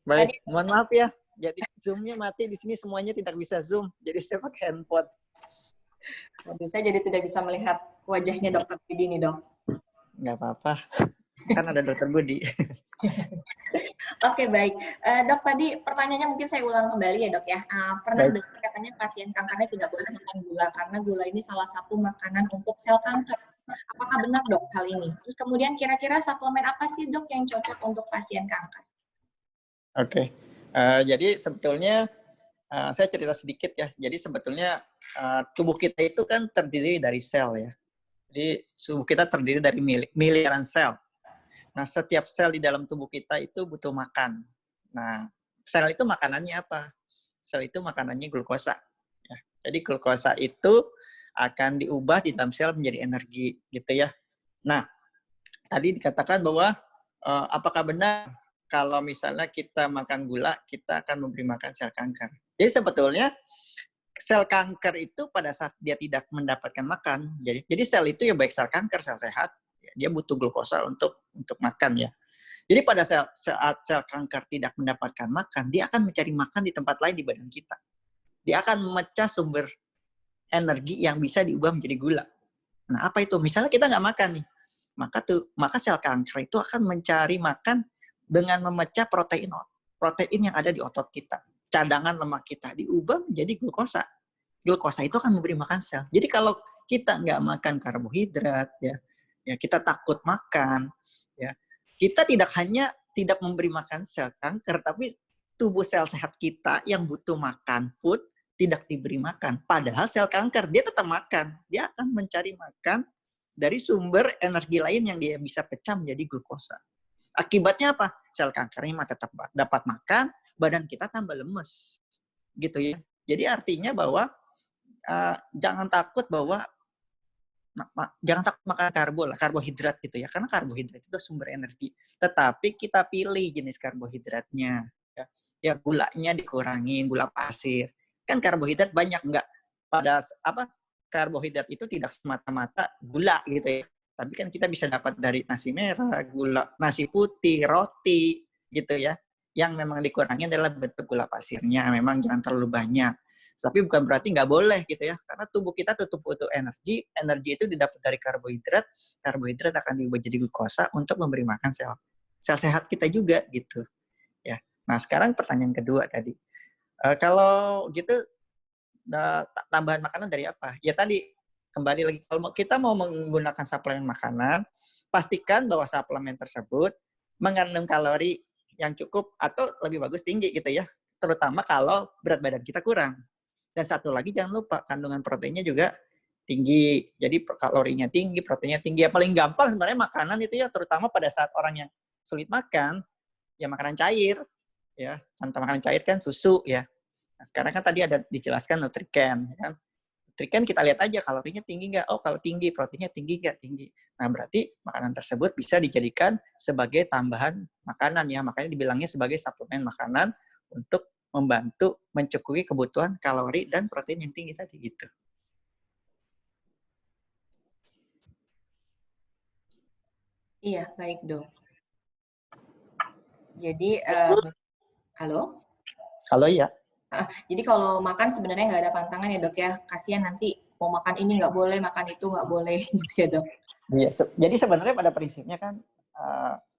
baik. Mohon maaf ya. Jadi Zoom-nya mati di sini, semuanya tidak bisa Zoom. Jadi saya pakai handphone. Waduh, saya jadi tidak bisa melihat wajahnya Dokter Dedi nih dok. Nggak apa-apa. Kan ada Dokter Budi. Oke, baik. Dok, tadi pertanyaannya mungkin saya ulang kembali ya dok ya. Pernah dengar katanya pasien kankernya tidak boleh makan gula karena gula ini salah satu makanan untuk sel kanker. Apakah benar dok hal ini? Terus kemudian kira-kira suplemen apa sih dok yang cocok untuk pasien kanker? Oke. Jadi sebetulnya saya cerita sedikit ya. Jadi sebetulnya tubuh kita itu kan terdiri dari sel ya. Jadi tubuh kita terdiri dari miliaran sel. Nah, setiap sel di dalam tubuh kita itu butuh makan. Nah, sel itu makanannya apa? Sel itu makanannya glukosa. Ya. Jadi glukosa itu akan diubah di dalam sel menjadi energi, gitu ya. Nah, tadi dikatakan bahwa apakah benar kalau misalnya kita makan gula, kita akan memberi makan sel kanker. Jadi sebetulnya sel kanker itu pada saat dia tidak mendapatkan makan, jadi sel itu ya baik sel kanker, sel sehat, dia butuh glukosa untuk makan ya. Jadi pada saat sel kanker tidak mendapatkan makan, dia akan mencari makan di tempat lain di badan kita. Dia akan memecah sumber energi yang bisa diubah menjadi gula. Nah, apa itu? Misalnya kita nggak makan nih, maka sel kanker itu akan mencari makan dengan memecah protein yang ada di otot kita. Cadangan lemak kita diubah menjadi glukosa. Glukosa itu akan memberi makan sel. Jadi kalau kita nggak makan karbohidrat, ya kita takut makan, ya kita tidak hanya tidak memberi makan sel kanker, tapi tubuh sel sehat kita yang butuh makan pun tidak diberi makan. Padahal sel kanker dia tetap makan, dia akan mencari makan dari sumber energi lain yang dia bisa pecah menjadi glukosa. Akibatnya apa? Sel kankernya tetap dapat makan, badan kita tambah lemes, gitu ya. Jadi artinya bahwa jangan takut makan karbohidrat gitu ya, karena karbohidrat itu sumber energi. Tetapi kita pilih jenis karbohidratnya, ya gulanya dikurangin, gula pasir. Kan karbohidrat banyak nggak karbohidrat itu tidak semata-mata gula gitu ya. Tapi kan kita bisa dapat dari nasi merah, nasi putih, roti, gitu ya. Yang memang dikurangi adalah bentuk gula pasirnya. Memang jangan terlalu banyak. Tapi bukan berarti nggak boleh gitu ya. Karena tubuh kita tetap butuh energi. Energi itu didapat dari karbohidrat. Karbohidrat akan diubah jadi glukosa untuk memberi makan sel sehat kita juga gitu. Ya. Nah sekarang pertanyaan kedua tadi. Kalau gitu tambahan makanan dari apa? Ya tadi. Kembali lagi, kalau kita mau menggunakan suplemen makanan, pastikan bahwa suplemen tersebut mengandung kalori yang cukup atau lebih bagus tinggi gitu ya. Terutama kalau berat badan kita kurang. Dan satu lagi jangan lupa kandungan proteinnya juga tinggi. Jadi kalorinya tinggi, proteinnya tinggi. Yang paling gampang sebenarnya makanan itu ya, terutama pada saat orang yang sulit makan, ya makanan cair. Ya, contoh makanan cair kan susu ya. Nah, sekarang kan tadi ada dijelaskan Nutrican, ya kan? Nutrican kita lihat aja kalorinya tinggi nggak? Oh, kalau tinggi, proteinnya tinggi nggak? Tinggi. Nah, berarti makanan tersebut bisa dijadikan sebagai tambahan makanan ya. Makanya dibilangnya sebagai suplemen makanan untuk membantu mencukupi kebutuhan kalori dan protein yang tinggi tadi gitu. Iya, baik dok. Jadi, halo? Kalau ya. Jadi kalau makan sebenarnya nggak ada pantangan ya dok ya. Kasihan nanti mau makan ini nggak boleh, makan itu nggak boleh gitu ya dok. Iya, jadi sebenarnya pada prinsipnya kan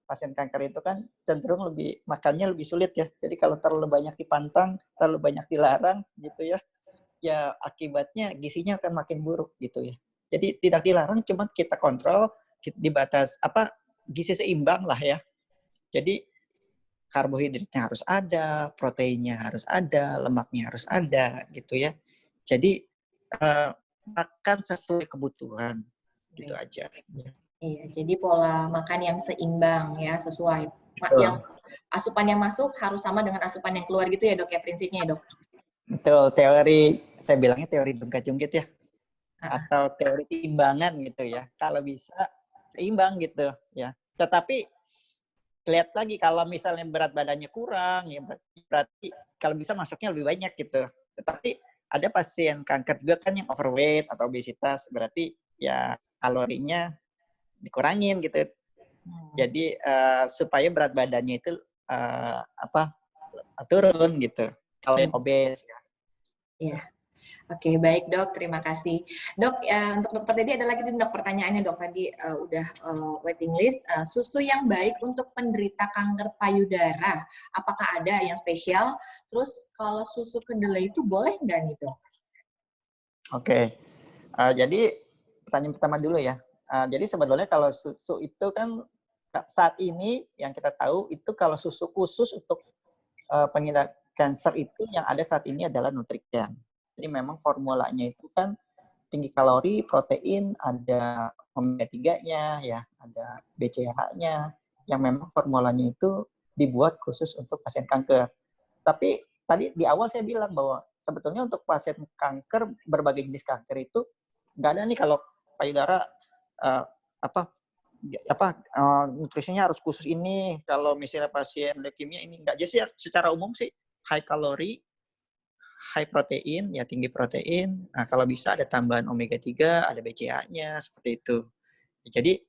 pasien kanker itu kan cenderung makannya lebih sulit ya. Jadi kalau terlalu banyak dipantang, terlalu banyak dilarang gitu ya, ya akibatnya gizinya akan makin buruk gitu ya. Jadi tidak dilarang, cuma kita kontrol di batas gizi seimbang lah ya. Jadi karbohidratnya harus ada, proteinnya harus ada, lemaknya harus ada gitu ya. Jadi makan sesuai kebutuhan gitu aja. Iya, jadi pola makan yang seimbang ya, sesuai. Yang asupan yang masuk harus sama dengan asupan yang keluar gitu ya dok ya, prinsipnya ya dok? Betul, teori, saya bilangnya teori Bengkak-Jungkit ya. Atau teori timbangan gitu ya. Kalau bisa seimbang gitu ya. Tetapi lihat lagi kalau misalnya berat badannya kurang ya berarti kalau bisa masuknya lebih banyak gitu. Tetapi ada pasien kanker juga kan yang overweight atau obesitas, berarti ya kalorinya dikurangin gitu. Jadi supaya berat badannya itu turun gitu. Kalau yang obes ya. Iya. Oke, baik dok, terima kasih. Dok, untuk dokter Dedi ada lagi dok pertanyaannya dok, tadi udah waiting list. Susu yang baik untuk penderita kanker payudara, apakah ada yang spesial? Terus kalau susu kedelai itu boleh nggak nih dok? Oke, jadi pertanyaan pertama dulu ya. Jadi sebetulnya kalau susu itu kan saat ini yang kita tahu itu kalau susu khusus untuk pengidap kanker itu yang ada saat ini adalah Nutrican. Jadi memang formulanya itu kan tinggi kalori, protein, ada omega 3-nya, ya, ada BCAA-nya, yang memang formulanya itu dibuat khusus untuk pasien kanker. Tapi tadi di awal saya bilang bahwa sebetulnya untuk pasien kanker, berbagai jenis kanker itu nggak ada nih kalau payudara nutrisinya harus khusus ini. Kalau misalnya pasien leukemia ini nggak, jadi secara umum sih high kalori, high protein, ya tinggi protein. Nah, kalau bisa ada tambahan omega 3, ada BCA-nya, seperti itu. Jadi,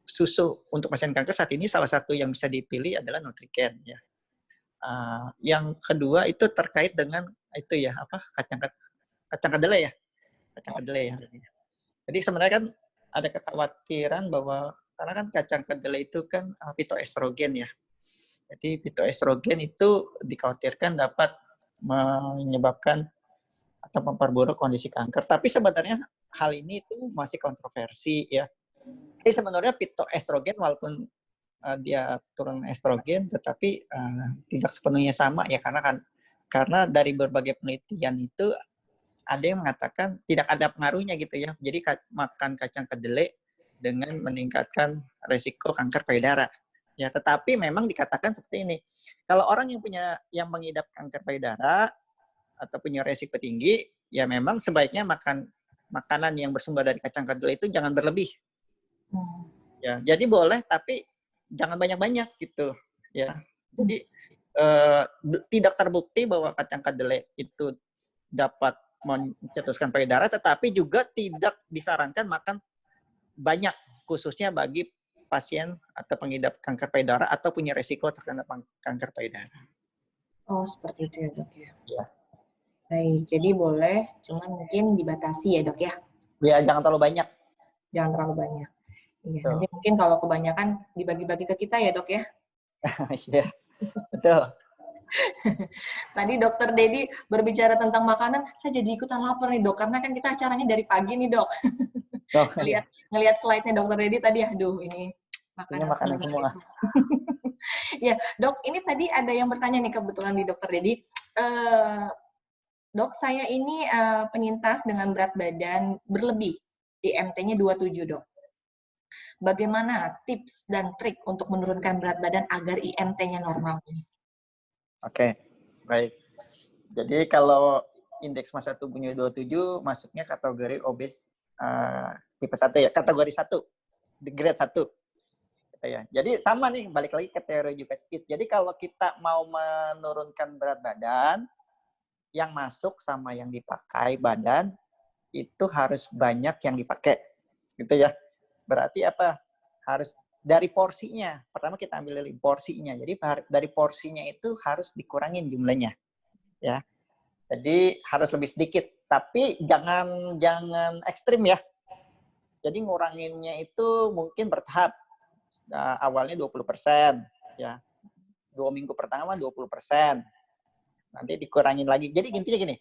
susu untuk pasien kanker saat ini salah satu yang bisa dipilih adalah Nutrican. Ya. Yang kedua itu terkait dengan itu ya, kacang kedelai ya. Kacang kedelai ya. Jadi sebenarnya kan ada kekhawatiran bahwa, karena kan kacang kedelai itu kan fitoestrogen ya. Jadi fitoestrogen itu dikhawatirkan dapat menyebabkan atau memperburuk kondisi kanker. Tapi sebenarnya hal ini itu masih kontroversi ya. Jadi sebenarnya fitoestrogen walaupun dia turun estrogen, tetapi tidak sepenuhnya sama ya, karena dari berbagai penelitian itu ada yang mengatakan tidak ada pengaruhnya gitu ya. Jadi makan kacang kedelai dengan meningkatkan resiko kanker payudara. Ya, tetapi memang dikatakan seperti ini. Kalau orang yang mengidap kanker payudara atau punya resiko tinggi, ya memang sebaiknya makan makanan yang bersumber dari kacang kedelai itu jangan berlebih. Ya, jadi boleh tapi jangan banyak-banyak gitu. Ya, jadi tidak terbukti bahwa kacang kedelai itu dapat mencetuskan payudara, tetapi juga tidak disarankan makan banyak, khususnya bagi pasien atau pengidap kanker payudara atau punya resiko terkena kanker payudara. Oh, seperti itu ya dok ya? Ya. Baik, jadi boleh, cuman mungkin dibatasi ya dok ya? Ya, jangan terlalu banyak. Jangan terlalu banyak. Iya, nanti mungkin kalau kebanyakan dibagi-bagi ke kita ya dok ya? Iya, betul. Tadi dokter Dedi berbicara tentang makanan, saya jadi ikutan lapar nih dok, karena kan kita acaranya dari pagi nih dok. Ngelihat slide-nya dokter Dedi tadi, aduh ini makanan semua. Ya dok, ini tadi ada yang bertanya nih kebetulan di dokter Dedi. Dok, saya ini penyintas dengan berat badan berlebih, IMT-nya 27, Dok. Bagaimana tips dan trik untuk menurunkan berat badan agar IMT-nya normal? Oke, baik. Jadi kalau indeks massa tubuhnya 27, masuknya kategori obes tipe 1 ya, kategori 1, di grade 1. Gitu ya. Jadi sama nih, balik lagi ke teori juga. Jadi kalau kita mau menurunkan berat badan, yang masuk sama yang dipakai badan, itu harus banyak yang dipakai. Gitu ya. Berarti apa? Harus dari porsinya. Pertama kita ambil dari porsinya. Jadi dari porsinya itu harus dikurangin jumlahnya. Ya. Jadi harus lebih sedikit, tapi jangan ekstrim ya. Jadi nguranginnya itu mungkin bertahap. Awalnya 20%, ya. 2 minggu pertama 20%. Nanti dikurangin lagi. Jadi intinya gini.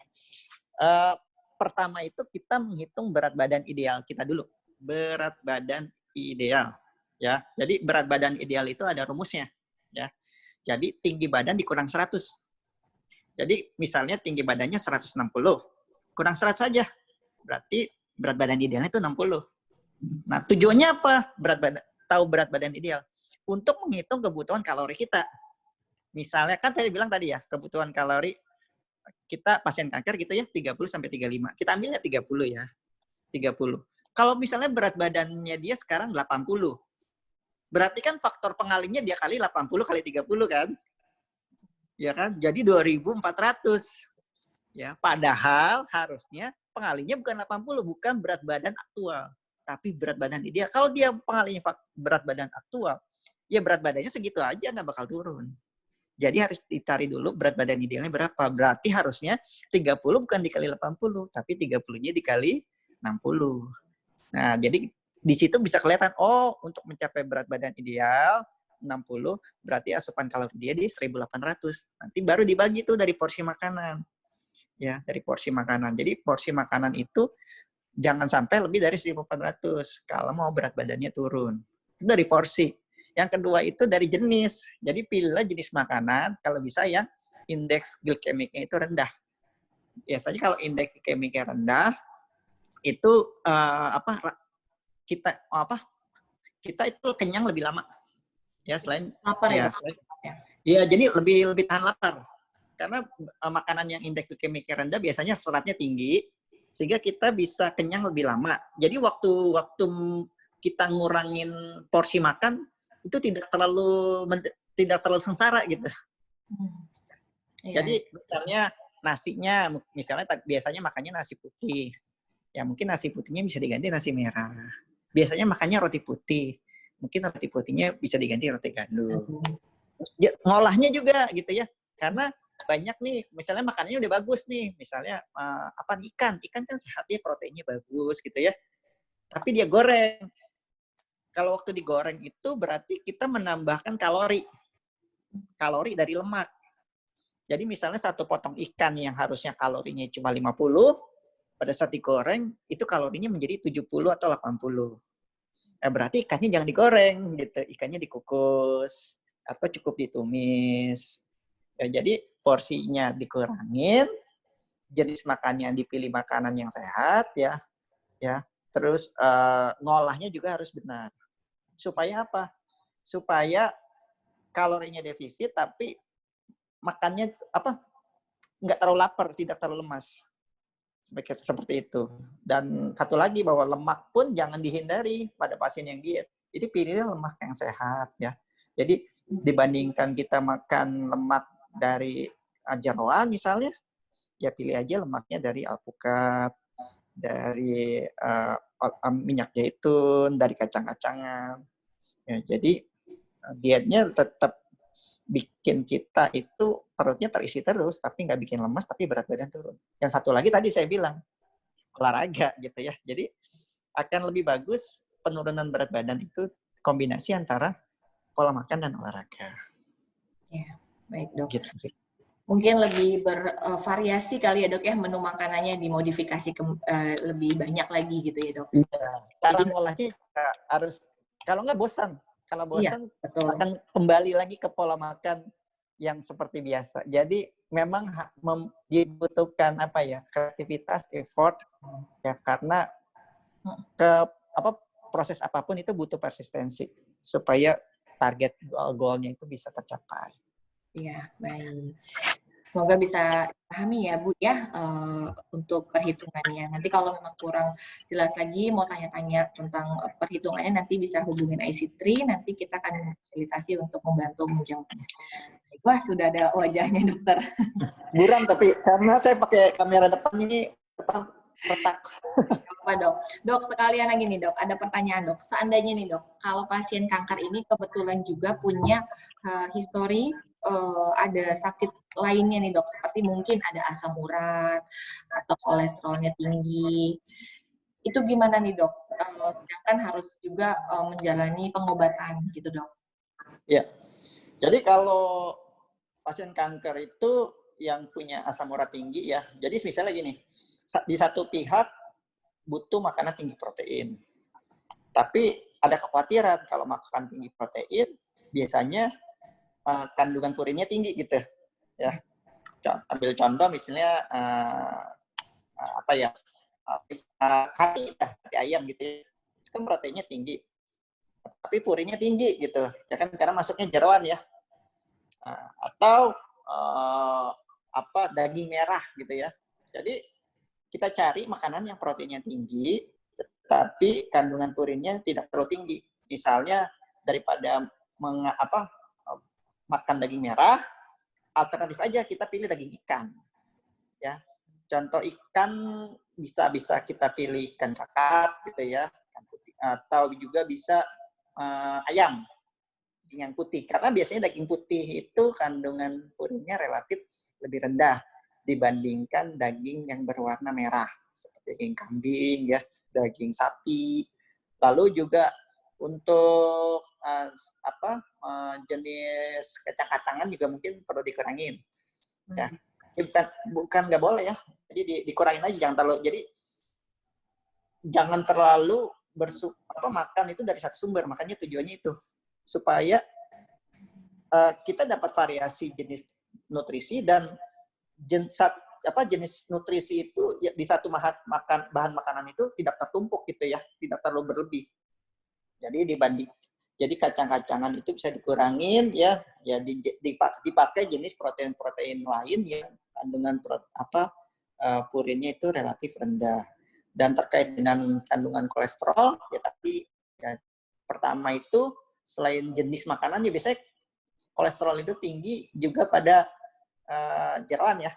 Pertama itu kita menghitung berat badan ideal kita dulu. Berat badan ideal, ya. Jadi berat badan ideal itu ada rumusnya, ya. Jadi tinggi badan dikurang 100. Jadi misalnya tinggi badannya 160, kurang 100 saja. Berarti berat badan idealnya itu 60. Nah, tujuannya apa? Tahu berat badan ideal. Untuk menghitung kebutuhan kalori kita. Misalnya kan saya bilang tadi ya, kebutuhan kalori kita pasien kanker gitu ya, 30 sampai 35. Kita ambilnya 30 ya. 30. Kalau misalnya berat badannya dia sekarang 80. Berarti kan faktor pengalihnya dia kali 80 kali 30 kan? Ya kan? Jadi 2.400. Ya, padahal harusnya pengalihnya bukan 80, bukan berat badan aktual, tapi berat badan ideal. Kalau dia pengalihnya berat badan aktual, ya berat badannya segitu aja, nggak bakal turun. Jadi harus dicari dulu berat badan idealnya berapa. Berarti harusnya 30 bukan dikali 80, tapi 30-nya dikali 60. Nah, jadi di situ bisa kelihatan, oh untuk mencapai berat badan ideal 60, berarti asupan kalori dia di 1.800. Nanti baru dibagi tuh dari porsi makanan. Ya, dari porsi makanan. Jadi porsi makanan itu jangan sampai lebih dari 1.400 kalau mau berat badannya turun. Itu dari porsi. Yang kedua itu dari jenis. Jadi pilihlah jenis makanan kalau bisa yang indeks glikemiknya itu rendah. Biasanya kalau indeks glikemiknya rendah itu kita itu kenyang lebih lama. Ya selain Lapar ya, ya jadi lebih tahan lapar. Karena makanan yang indeks glikemiknya rendah biasanya seratnya tinggi sehingga kita bisa kenyang lebih lama. Jadi waktu kita ngurangin porsi makan itu tidak terlalu sengsara gitu. Jadi misalnya nasinya, misalnya biasanya makannya nasi putih. Ya mungkin nasi putihnya bisa diganti nasi merah. Biasanya makannya roti putih. Mungkin roti putihnya bisa diganti roti gandum. Ngolahnya juga gitu ya. Karena banyak nih, misalnya makanannya udah bagus nih. Misalnya ikan. Ikan kan sehat ya, proteinnya bagus gitu ya. Tapi dia goreng. Kalau waktu digoreng itu berarti kita menambahkan kalori dari lemak. Jadi misalnya satu potong ikan yang harusnya kalorinya cuma 50, pada saat digoreng itu kalorinya menjadi 70 atau 80. Berarti ikannya jangan digoreng gitu, ikannya dikukus atau cukup ditumis. Ya, jadi porsinya dikurangin, jenis makannya dipilih makanan yang sehat ya. Terus ngolahnya juga harus benar. Supaya apa? Supaya kalorinya defisit tapi makannya nggak terlalu lapar, tidak terlalu lemas. Seperti itu. Dan satu lagi bahwa lemak pun jangan dihindari pada pasien yang diet. Jadi pilihlah lemak yang sehat ya. Jadi dibandingkan kita makan lemak dari jeroan misalnya, ya pilih aja lemaknya dari alpukat, dari minyak zaitun, dari kacang-kacangan. Ya, jadi dietnya tetap bikin kita itu perutnya terisi terus, tapi nggak bikin lemas, tapi berat badan turun. Yang satu lagi tadi saya bilang, olahraga gitu ya. Jadi akan lebih bagus penurunan berat badan itu kombinasi antara pola makan dan olahraga. Ya, baik dok. Gitu sih. Mungkin lebih bervariasi kali ya dok ya, menu makanannya dimodifikasi lebih banyak lagi gitu ya dok. Iya, cara ngolahnya harus, kalau nggak bosan. Kalau bosan betul. akan kembali lagi ke pola makan yang seperti biasa. Jadi memang dibutuhkan apa ya, kreativitas, effort ya, karena proses apapun itu butuh persistensi supaya target goalnya itu bisa tercapai. Iya, baik. Semoga bisa pahami ya Bu ya untuk perhitungannya. Nanti kalau memang kurang jelas lagi mau tanya-tanya tentang perhitungannya nanti bisa hubungin IC3, nanti kita akan fasilitasi untuk membantu menjawabnya. Wah, sudah ada wajahnya dokter. Buram tapi karena saya pakai kamera depan ini retak. Apa dok? Dok, sekalian lagi nih dok, ada pertanyaan dok. Seandainya nih dok, kalau pasien kanker ini kebetulan juga punya histori ada sakit lainnya nih dok, seperti mungkin ada asam urat atau kolesterolnya tinggi, itu gimana nih dok? Sedangkan harus juga menjalani pengobatan gitu dok. Ya, jadi kalau pasien kanker itu yang punya asam urat tinggi ya, jadi misalnya gini, di satu pihak butuh makanan tinggi protein, tapi ada kekhawatiran kalau makan tinggi protein biasanya kandungan purinnya tinggi gitu ya. Ambil contoh misalnya hati ayam gitu ya, kan proteinnya tinggi tapi purinnya tinggi gitu ya kan, karena masuknya jeroan ya. Atau daging merah gitu ya. Jadi kita cari makanan yang proteinnya tinggi tapi kandungan purinnya tidak terlalu tinggi. Misalnya daripada makan daging merah, alternatif aja kita pilih daging ikan. Ya. Contoh ikan bisa kita pilih ikan kakap gitu ya, ikan putih, atau juga bisa ayam yang putih. Karena biasanya daging putih itu kandungan purinnya relatif lebih rendah dibandingkan daging yang berwarna merah seperti daging kambing ya, daging sapi. Lalu juga untuk jenis kacang-kacangan juga mungkin perlu dikurangin. Ya, bukan nggak boleh ya. Jadi dikurangin aja, jangan terlalu. Jadi jangan terlalu makan itu dari satu sumber. Makanya tujuannya itu supaya kita dapat variasi jenis nutrisi dan jenis nutrisi itu di satu bahan makanan itu tidak tertumpuk gitu ya, tidak terlalu berlebih. Jadi kacang-kacangan itu bisa dikurangin ya dipakai jenis protein lain yang kandungan purinnya itu relatif rendah. Dan terkait dengan kandungan kolesterol ya, tapi ya, pertama itu selain jenis makanan ya biasanya kolesterol itu tinggi juga pada jeroan ya.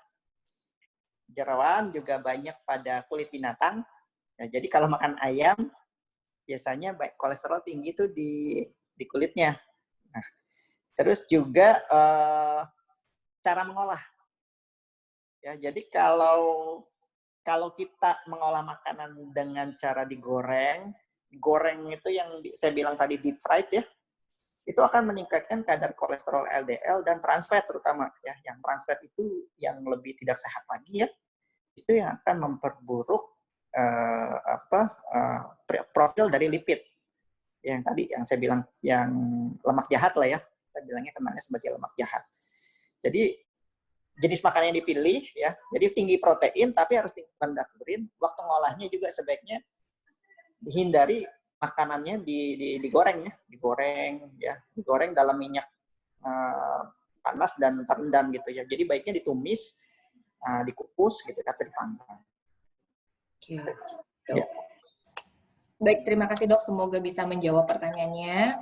Jeroan juga banyak pada kulit binatang. Ya, jadi kalau makan ayam biasanya kolesterol tinggi itu di kulitnya. Nah, terus juga cara mengolah. Ya, jadi kalau kita mengolah makanan dengan cara digoreng itu yang saya bilang tadi deep fried ya, itu akan meningkatkan kadar kolesterol LDL dan trans fat terutama ya. Yang trans fat itu yang lebih tidak sehat lagi ya. Itu yang akan memperburuk profil dari lipid yang tadi yang saya bilang yang lemak jahat lah ya, kita bilangnya kenalnya sebagai lemak jahat. Jadi jenis makanan yang dipilih ya, jadi tinggi protein tapi harus rendah purin. Waktu ngolahnya juga sebaiknya dihindari makanannya digoreng ya, digoreng dalam minyak panas dan terendam gitu ya. Jadi baiknya ditumis, dikukus gitu atau dipanggang. Oke. Ya. Baik, terima kasih dok. Semoga bisa menjawab pertanyaannya.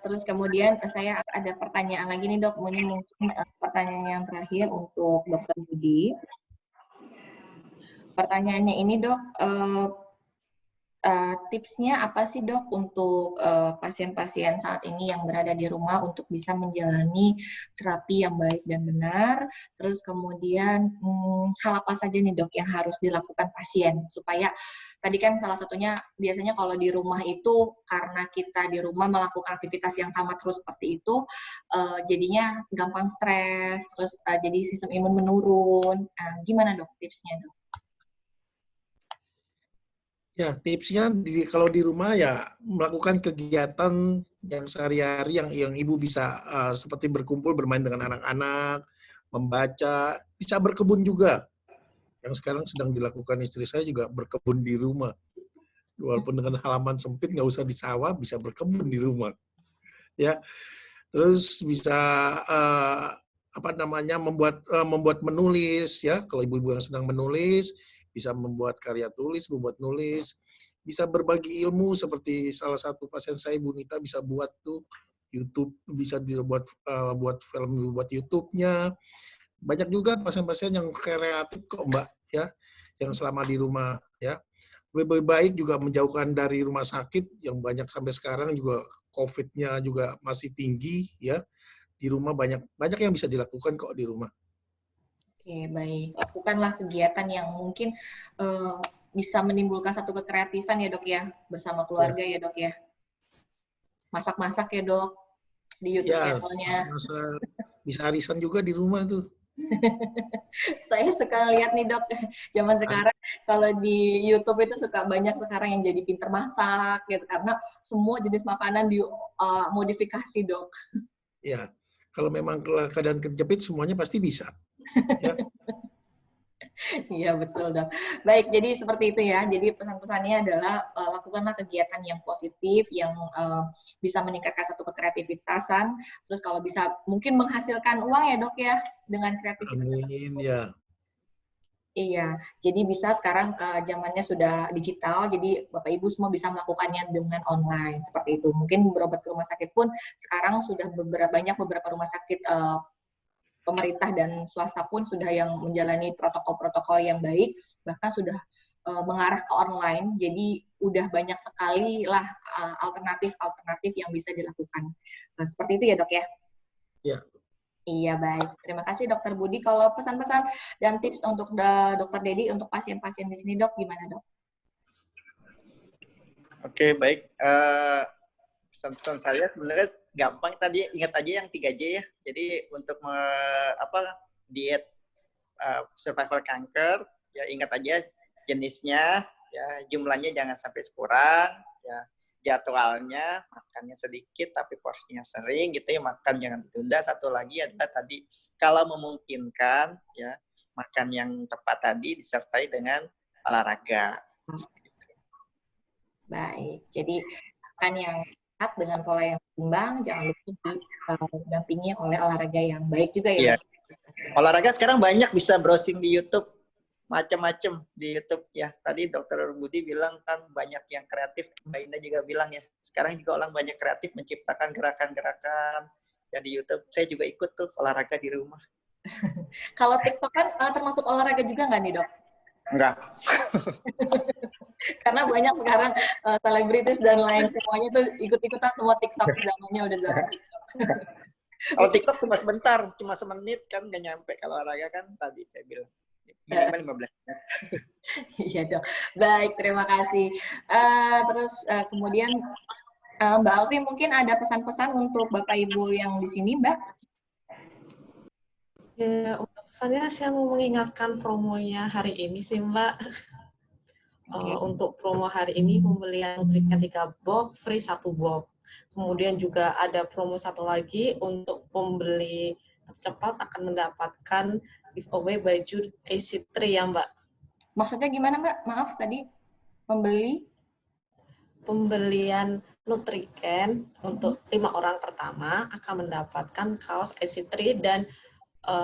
Terus kemudian saya ada pertanyaan lagi nih dok. Ini mungkin pertanyaan yang terakhir untuk Dokter Budi. Pertanyaannya ini dok, tipsnya apa sih dok untuk pasien-pasien saat ini yang berada di rumah untuk bisa menjalani terapi yang baik dan benar, terus kemudian hal apa saja nih dok yang harus dilakukan pasien supaya tadi kan salah satunya biasanya kalau di rumah itu karena kita di rumah melakukan aktivitas yang sama terus seperti itu jadinya gampang stres, terus jadi sistem imun menurun. Gimana dok tipsnya dok? Ya, tipsnya kalau di rumah ya melakukan kegiatan yang sehari-hari yang ibu bisa seperti berkumpul bermain dengan anak-anak, membaca, bisa berkebun juga. Yang sekarang sedang dilakukan istri saya juga berkebun di rumah. Walaupun dengan halaman sempit, nggak usah di sawah, bisa berkebun di rumah. Ya, terus bisa apa namanya membuat menulis ya. Kalau ibu-ibu yang sedang menulis, bisa membuat karya tulis, membuat nulis, bisa berbagi ilmu seperti salah satu pasien saya Bu Nita bisa buat tuh YouTube, bisa dibuat buat film buat YouTube-nya. Banyak juga pasien-pasien yang kreatif kok Mbak ya, yang selama di rumah ya. Lebih baik juga menjauhkan dari rumah sakit yang banyak sampai sekarang juga COVID-nya juga masih tinggi ya. Di rumah banyak yang bisa dilakukan kok di rumah. Oke, baik. Lakukanlah kegiatan yang mungkin bisa menimbulkan satu kekreatifan ya dok ya, bersama keluarga ya dok ya. Masak-masak ya dok, di YouTube Ya, channelnya. masa bisa arisan juga di rumah tuh. Saya suka lihat nih dok, zaman sekarang kalau di YouTube itu suka banyak sekarang yang jadi pinter masak gitu, karena semua jenis makanan dimodifikasi dok. Ya, kalau memang keadaan kejepit semuanya pasti bisa. Ya. Iya betul dok. Baik, jadi seperti itu ya. Jadi pesan-pesannya adalah lakukanlah kegiatan yang positif, yang bisa meningkatkan satu kekreativitasan. Terus kalau bisa mungkin menghasilkan uang ya dok ya dengan kreativitas. Amin ya. Iya, jadi bisa sekarang zamannya sudah digital, jadi Bapak Ibu semua bisa melakukannya dengan online seperti itu. Mungkin berobat ke rumah sakit pun sekarang sudah banyak beberapa rumah sakit pemerintah dan swasta pun sudah yang menjalani protokol-protokol yang baik, bahkan sudah mengarah ke online. Jadi udah banyak sekali lah alternatif-alternatif yang bisa dilakukan. Nah, seperti itu ya dok ya? Ya. Iya, baik. Terima kasih Dokter Budi. Kalau pesan-pesan dan tips untuk Dokter Dedi untuk pasien-pasien di sini, Dok, gimana, Dok? Oke, baik. Pesan-pesan saya sebenarnya gampang tadi, ingat aja yang 3J ya. Jadi untuk diet survival kanker, ya ingat aja jenisnya, ya jumlahnya jangan sampai kurang, ya jadwalnya makannya sedikit tapi porsinya sering gitu ya, makan jangan ditunda. Satu lagi adalah tadi kalau memungkinkan ya makan yang tepat tadi disertai dengan olahraga. Baik, jadi makan yang tepat dengan pola yang seimbang, jangan lupa didampingi oleh olahraga yang baik juga ya. Iya. Olahraga sekarang banyak, bisa browsing di YouTube. Macam-macam di YouTube ya. Tadi Dokter Budi bilang kan banyak yang kreatif, Mbak Indah juga bilang ya. Sekarang juga orang banyak kreatif menciptakan gerakan-gerakan ya di YouTube. Saya juga ikut tuh olahraga di rumah. Kalau TikTok kan termasuk olahraga juga nggak nih dok? Enggak. Karena banyak sekarang selebritis dan lain semuanya tuh ikut-ikutan semua TikTok, zamannya udah zaman TikTok. Kalau TikTok cuma sebentar, cuma semenit kan nggak nyampe. Kalau olahraga kan tadi saya bilang minimal 15 menit. Iya dok. Baik, terima kasih. Terus kemudian Mbak Alfi mungkin ada pesan-pesan untuk Bapak Ibu yang di sini, Mbak? Ya, untuk pesannya saya mau mengingatkan promonya hari ini sih Mbak. Okay. Untuk promo hari ini pembelian Nutrican 3 box free 1 box. Kemudian juga ada promo satu lagi untuk pembeli tercepat akan mendapatkan giveaway baju AC3 ya Mbak. Maksudnya gimana Mbak? Maaf tadi pembelian Nutrican untuk 5 orang pertama akan mendapatkan kaos AC3 dan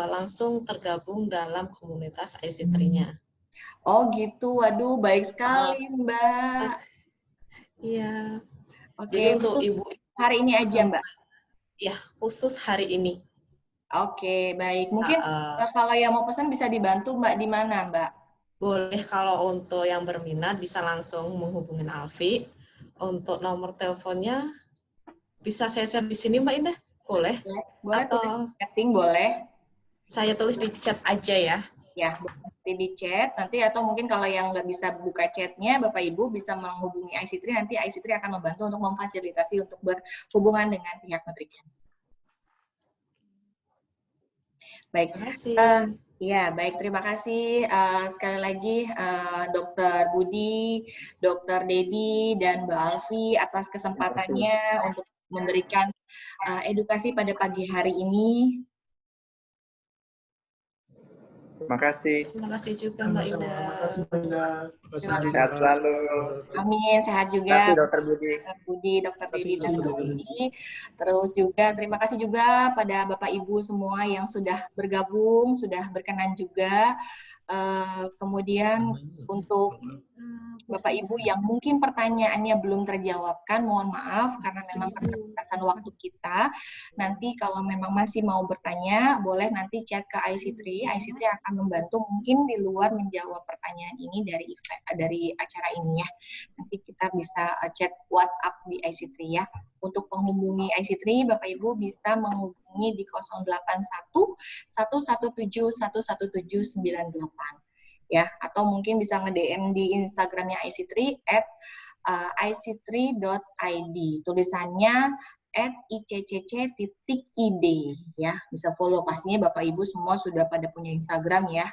langsung tergabung dalam komunitas AC3-nya. Oh gitu, waduh baik sekali Mbak. Iya. Oke, jadi untuk ibu hari ini aja Mbak? Ya, khusus hari ini. Oke, baik. Mungkin kalau yang mau pesan bisa dibantu Mbak di mana Mbak? Boleh, kalau untuk yang berminat bisa langsung menghubungi Alfi. Untuk nomor teleponnya bisa saya share di sini Mbak Indah? Boleh? Boleh tulis di chatting, boleh. Saya tulis di chat aja ya. Ya, nanti di chat, nanti atau mungkin kalau yang nggak bisa buka chatnya, Bapak Ibu bisa menghubungi IC3, nanti IC3 akan membantu untuk memfasilitasi untuk berhubungan dengan pihak Nutrican. Baik, Ya, baik. Terima kasih sekali lagi Dr. Budi, Dr. Dedi, dan Mbak Alfi atas kesempatannya untuk memberikan edukasi pada pagi hari ini. Terima kasih. Terima kasih juga Mbak Ida. Terima kasih. Sehat selalu. Amin, sehat Terima juga. kasih Dr. Budi. Dr. Budi, Dr. Dedi, dan Mbak Alfi. Terus juga terima kasih juga pada Bapak Ibu semua yang sudah bergabung, sudah berkenan juga. Kemudian untuk Bapak Ibu yang mungkin pertanyaannya belum terjawabkan, mohon maaf karena memang keterbatasan waktu kita. Nanti kalau memang masih mau bertanya, boleh nanti chat ke IC3. IC3 akan membantu mungkin di luar menjawab pertanyaan ini dari acara ini ya. Nanti kita bisa chat WhatsApp di IC3 ya. Untuk menghubungi IC3, Bapak Ibu bisa menghubungi di 081 117 11798. Ya, atau mungkin bisa nge-DM di Instagramnya IC3 @ic3.id. Tulisannya @iccc.id ya. Bisa follow, pastinya Bapak Ibu semua sudah pada punya Instagram ya.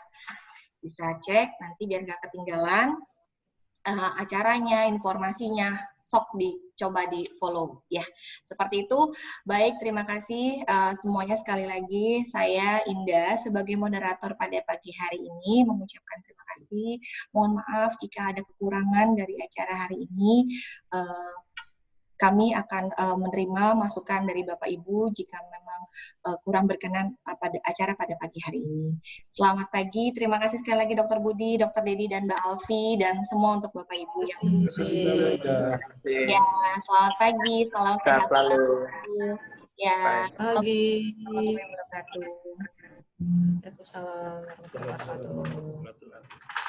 Bisa cek nanti biar nggak ketinggalan acaranya, informasinya, sok dicoba di follow ya. Seperti itu. Baik, terima kasih semuanya sekali lagi. Saya Indah sebagai moderator pada pagi hari ini mengucapkan terima kasih. Mohon maaf jika ada kekurangan dari acara hari ini. Kami akan menerima masukan dari Bapak Ibu jika memang kurang berkenan pada acara pada pagi hari ini. Selamat pagi, terima kasih sekali lagi Dr. Budi, Dr. Dedi, dan Mbak Alfi, dan semua untuk Bapak Ibu yang Terima kasih. ya, selamat pagi, salam Sehat sehat selalu. ya. Pagi. Assalamualaikum warahmatullahi wabarakatuh. Waalaikumsalam warahmatullahi wabarakatuh.